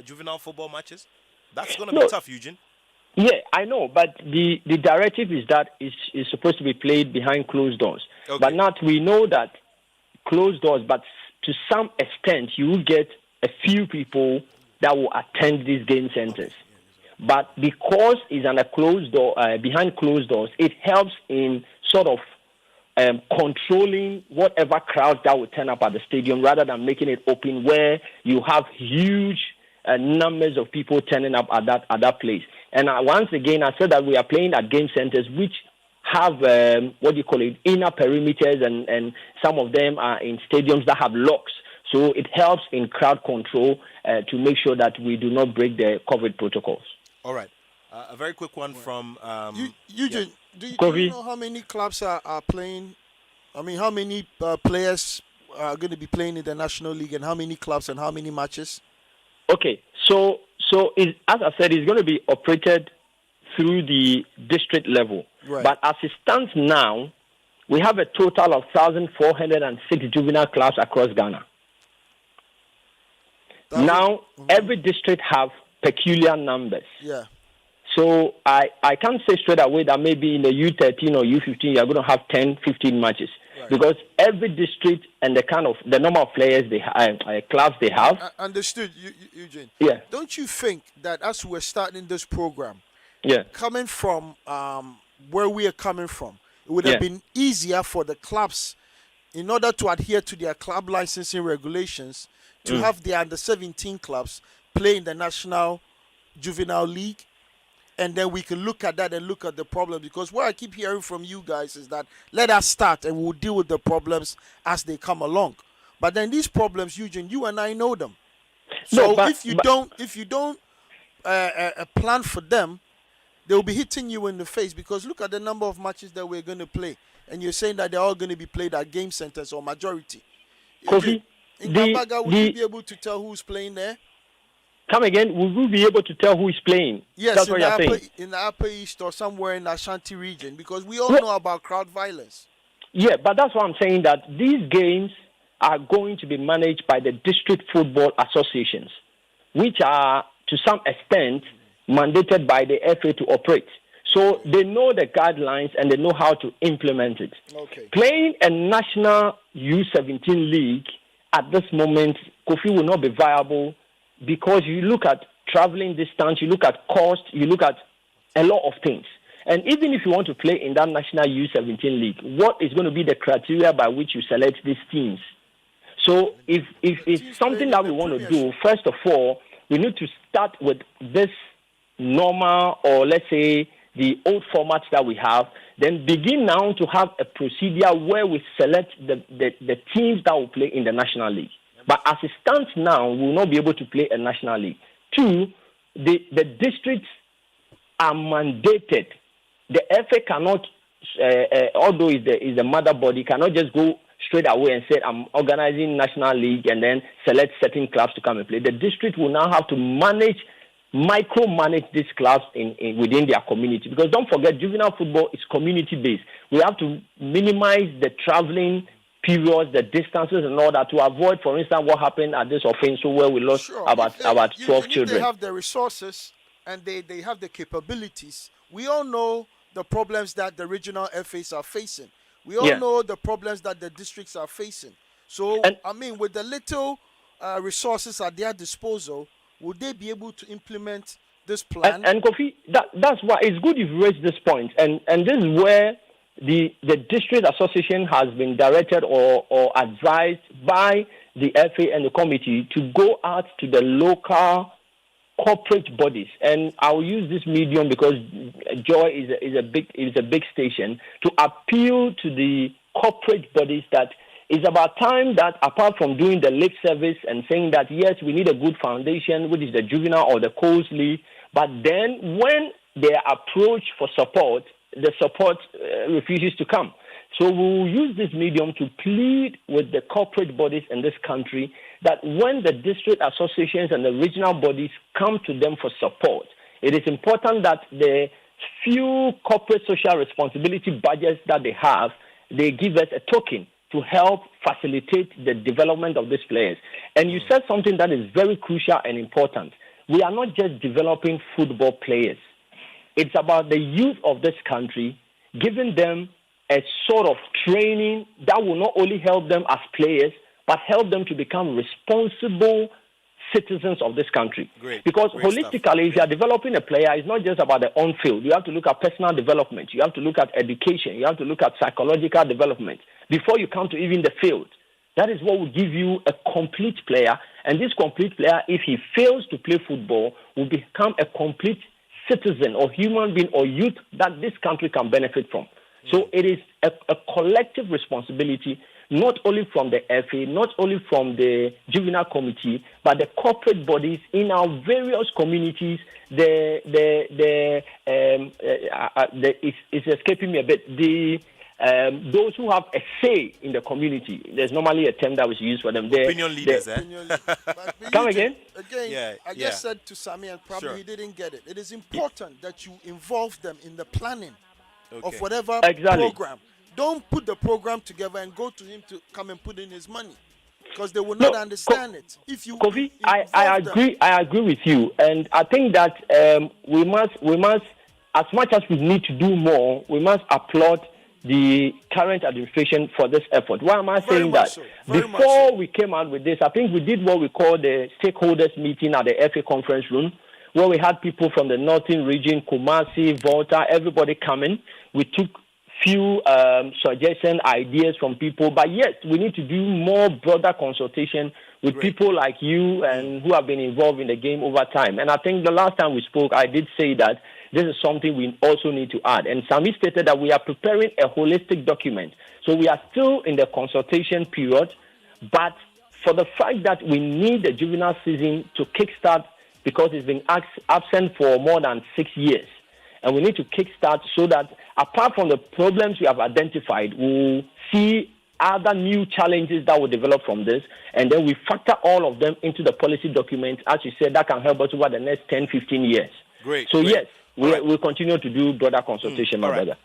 S1: juvenile football matches. That's going to be tough, Eugene.
S9: Yeah, I know, but the directive is that it's supposed to be played behind closed doors.
S1: Okay.
S9: But now we know that closed doors, but to some extent, you will get a few people that will attend these game centers. But because it's under closed door, behind closed doors, it helps in sort of controlling whatever crowd that will turn up at the stadium, rather than making it open where you have huge numbers of people turning up at that place. And once again, I said that we are playing at game centers which have inner perimeters, and some of them are in stadiums that have locks. So it helps in crowd control to make sure that we do not break the COVID protocols.
S1: All right. A very quick one from
S6: Eugene. Do you know how many clubs are playing? I mean, how many players are going to be playing in the National League, and how many clubs and how many matches?
S9: Okay, so as I said, it's going to be operated through the district level.
S6: Right.
S9: But as it stands now, we have a total of 1,406 juvenile clubs across Ghana. Every district have peculiar numbers.
S6: Yeah.
S9: So I can't say straight away that maybe in the U13 or U15 you're going to have 10, 15 matches. Right. Because every district and the number of players clubs they have.
S6: Understood, Eugene.
S9: Yeah.
S6: Don't you think that as we're starting this program, coming from where we are coming from, it would have been easier for the clubs, in order to adhere to their club licensing regulations, to have the under-17 clubs play in the National Juvenile League? And then we can look at that and look at the problem, because what I keep hearing from you guys is that let us start and we'll deal with the problems as they come along. But then these problems, Eugene, you and I know them. So if you don't plan for them, they'll be hitting you in the face, because look at the number of matches that we're going to play, and you're saying that they're all going to be played at game centers or majority.
S9: Kofi,
S6: in Gambaga, would you be able to tell who's playing there?
S9: Come again, will we be able to tell who is playing?
S6: Yes,
S9: that's what you're saying.
S6: In the Upper East or somewhere in the Ashanti region, because we all know about crowd violence.
S9: Yeah, but that's why I'm saying that these games are going to be managed by the district football associations, which are to some extent mandated by the FA to operate. So they know the guidelines and they know how to implement it.
S6: Okay.
S9: Playing a national U17 league at this moment, Kofi, will not be viable, because you look at traveling distance, you look at cost, you look at a lot of things. And even if you want to play in that national U17 league, what is going to be the criteria by which you select these teams? So if it's something that we want to do, first of all, we need to start with this normal, or let's say the old formats that we have, then begin now to have a procedure where we select the teams that will play in the national league. But as it stands now, we will not be able to play a national league. Two, the districts are mandated. The FA cannot, although is the mother body, cannot just go straight away and say, I'm organizing national league and then select certain clubs to come and play. The district will now have to micromanage these clubs within their community. Because don't forget, juvenile football is community-based. We have to minimize the traveling periods, the distances and all that, to avoid, for instance, what happened at this offense where we lost about 12 children.
S6: They have the resources and they have the capabilities. We all know the problems that the regional FAs are facing. We all know the problems that the districts are facing. So, with the little resources at their disposal, would they be able to implement this plan.
S9: And Kofi, that's why it's good you've raised this point, and this is where the district association has been directed or advised by the FA and the committee to go out to the local corporate bodies, and I'll use this medium because Joy is a big station, to appeal to the corporate bodies that it's about time that, apart from doing the lip service and saying that yes, we need a good foundation, which is the juvenile or the coast league, but then when they are approached for support, the support refuses to come. So we will use this medium to plead with the corporate bodies in this country that when the district associations and the regional bodies come to them for support, it is important that the few corporate social responsibility budgets that they have, they give us a token to help facilitate the development of these players. And you said something that is very crucial and important. We are not just developing football players. It's about the youth of this country, giving them a sort of training that will not only help them as players, but help them to become responsible citizens of this country.
S1: Great.
S9: Because
S1: Great
S9: holistically,
S1: stuff.
S9: if you are developing a player, it's not just about the on-field. You have to look at personal development. You have to look at education. You have to look at psychological development before you come to even the field. That is what will give you a complete player. And this complete player, if he fails to play football, will become a complete citizen or human being or youth that this country can benefit from. So it is a collective responsibility, not only from the FA, not only from the juvenile committee, but the corporate bodies in our various communities. It's escaping me a bit. Those who have a say in the community. There's normally a term that was used for them.
S1: Opinion leaders,
S9: Come again?
S6: Again, I just said to Sammy, and probably he didn't get it. It is important that you involve them in the planning of whatever program. Don't put the program together and go to him to come and put in his money, because they will not understand it. If you,
S9: Kofi, I agree with you, and I think that we must, as much as we need to do more, we must applaud the current administration for this effort. Why am I saying that? Before we came out with this, I think we did what we call the stakeholders meeting at the FA conference room, where we had people from the northern region, Kumasi, Volta, everybody coming. We took few suggestions, ideas from people, but yes, we need to do more broader consultation with people like you and who have been involved in the game over time. And I think the last time we spoke, I did say that this is something we also need to add. And Sami stated that we are preparing a holistic document. So we are still in the consultation period, but for the fact that we need the juvenile season to kickstart, because it's been absent for more than 6 years. And we need to kickstart so that apart from the problems we have identified, we'll see other new challenges that will develop from this. And then we factor all of them into the policy document, as you said, that can help us over the next 10, 15 years.
S1: Great.
S9: So
S1: great.
S9: Yes, we'll continue to do broader consultation, my brother.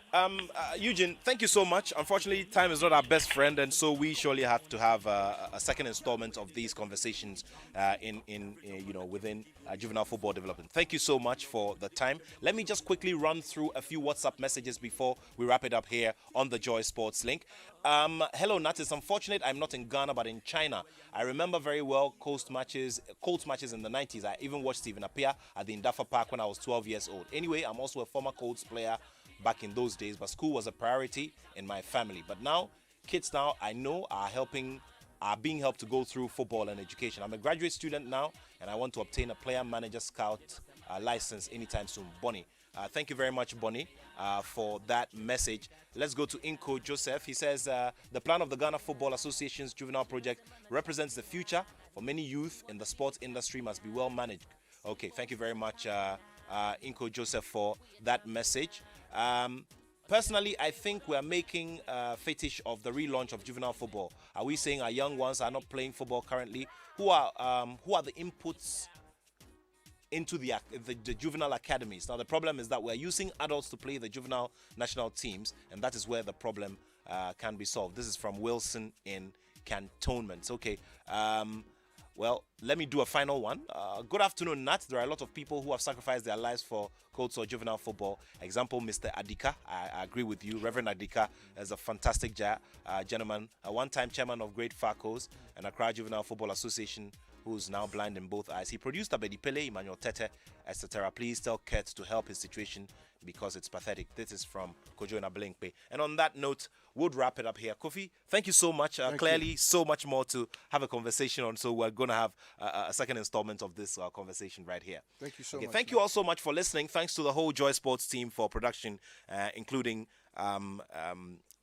S1: Eugene, thank you so much. Unfortunately, time is not our best friend, and so we surely have to have a second installment of these conversations within juvenile football development. Thank you so much for the time. Let me just quickly run through a few WhatsApp messages before we wrap it up here on the Joy Sports Link. Hello, Nat. It's unfortunate I'm not in Ghana, but in China. I remember very well Colts matches in the 90s. I even watched Stephen Appiah at the Indafa Park when I was 12 years old. Anyway, I'm also a former Colts player back in those days, but school was a priority in my family. But now, kids now I know are being helped to go through football and education. I'm a graduate student now, and I want to obtain a player manager scout license anytime soon. Bonnie, thank you very much, Bonnie, for that message. Let's go to Inko Joseph. He says, the plan of the Ghana Football Association's juvenile project represents the future for many youth in the sports industry, must be well managed. Okay, thank you very much, Inko Joseph, for that message. Personally, I think we are making a fetish of the relaunch of juvenile football. Are we saying our young ones are not playing football currently? Who are the inputs into the juvenile academies? Now, the problem is that we're using adults to play the juvenile national teams, and that is where the problem can be solved. This is from Wilson in Cantonments. Okay. Well, let me do a final one. Good afternoon, Nat. There are a lot of people who have sacrificed their lives for Colts or juvenile football. Example, Mr. Adika. I agree with you. Reverend Adika is a fantastic gentleman, a one-time chairman of Great Farcos and Accra Juvenile Football Association, who's now blind in both eyes. He produced Abedi Pele, Emmanuel Tete, etc. Please tell Kurt to help his situation because it's pathetic. This is from Kojo Nabelinkpe. And on that note, we'll wrap it up here. Kofi, thank you so much. Clearly, so much more to have a conversation on. So we're going to have a second installment of this conversation right here.
S6: Thank you so much.
S1: Thank you all so much for listening. Thanks to the whole Joy Sports team for production, including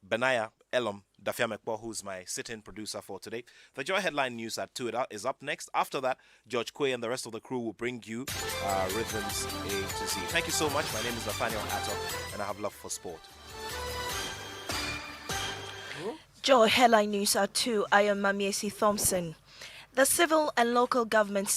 S1: Benaya Elom Dafiamekpo, who's my sit-in producer for today. The Joy Headline News at 2 is up next. After that, George Quay and the rest of the crew will bring you Rhythms A to Z. Thank you so much. My name is Nathaniel Atto, and I have love for sport.
S10: Joy Headline News at 2. I am Mamiesi Thompson. The civil and local governments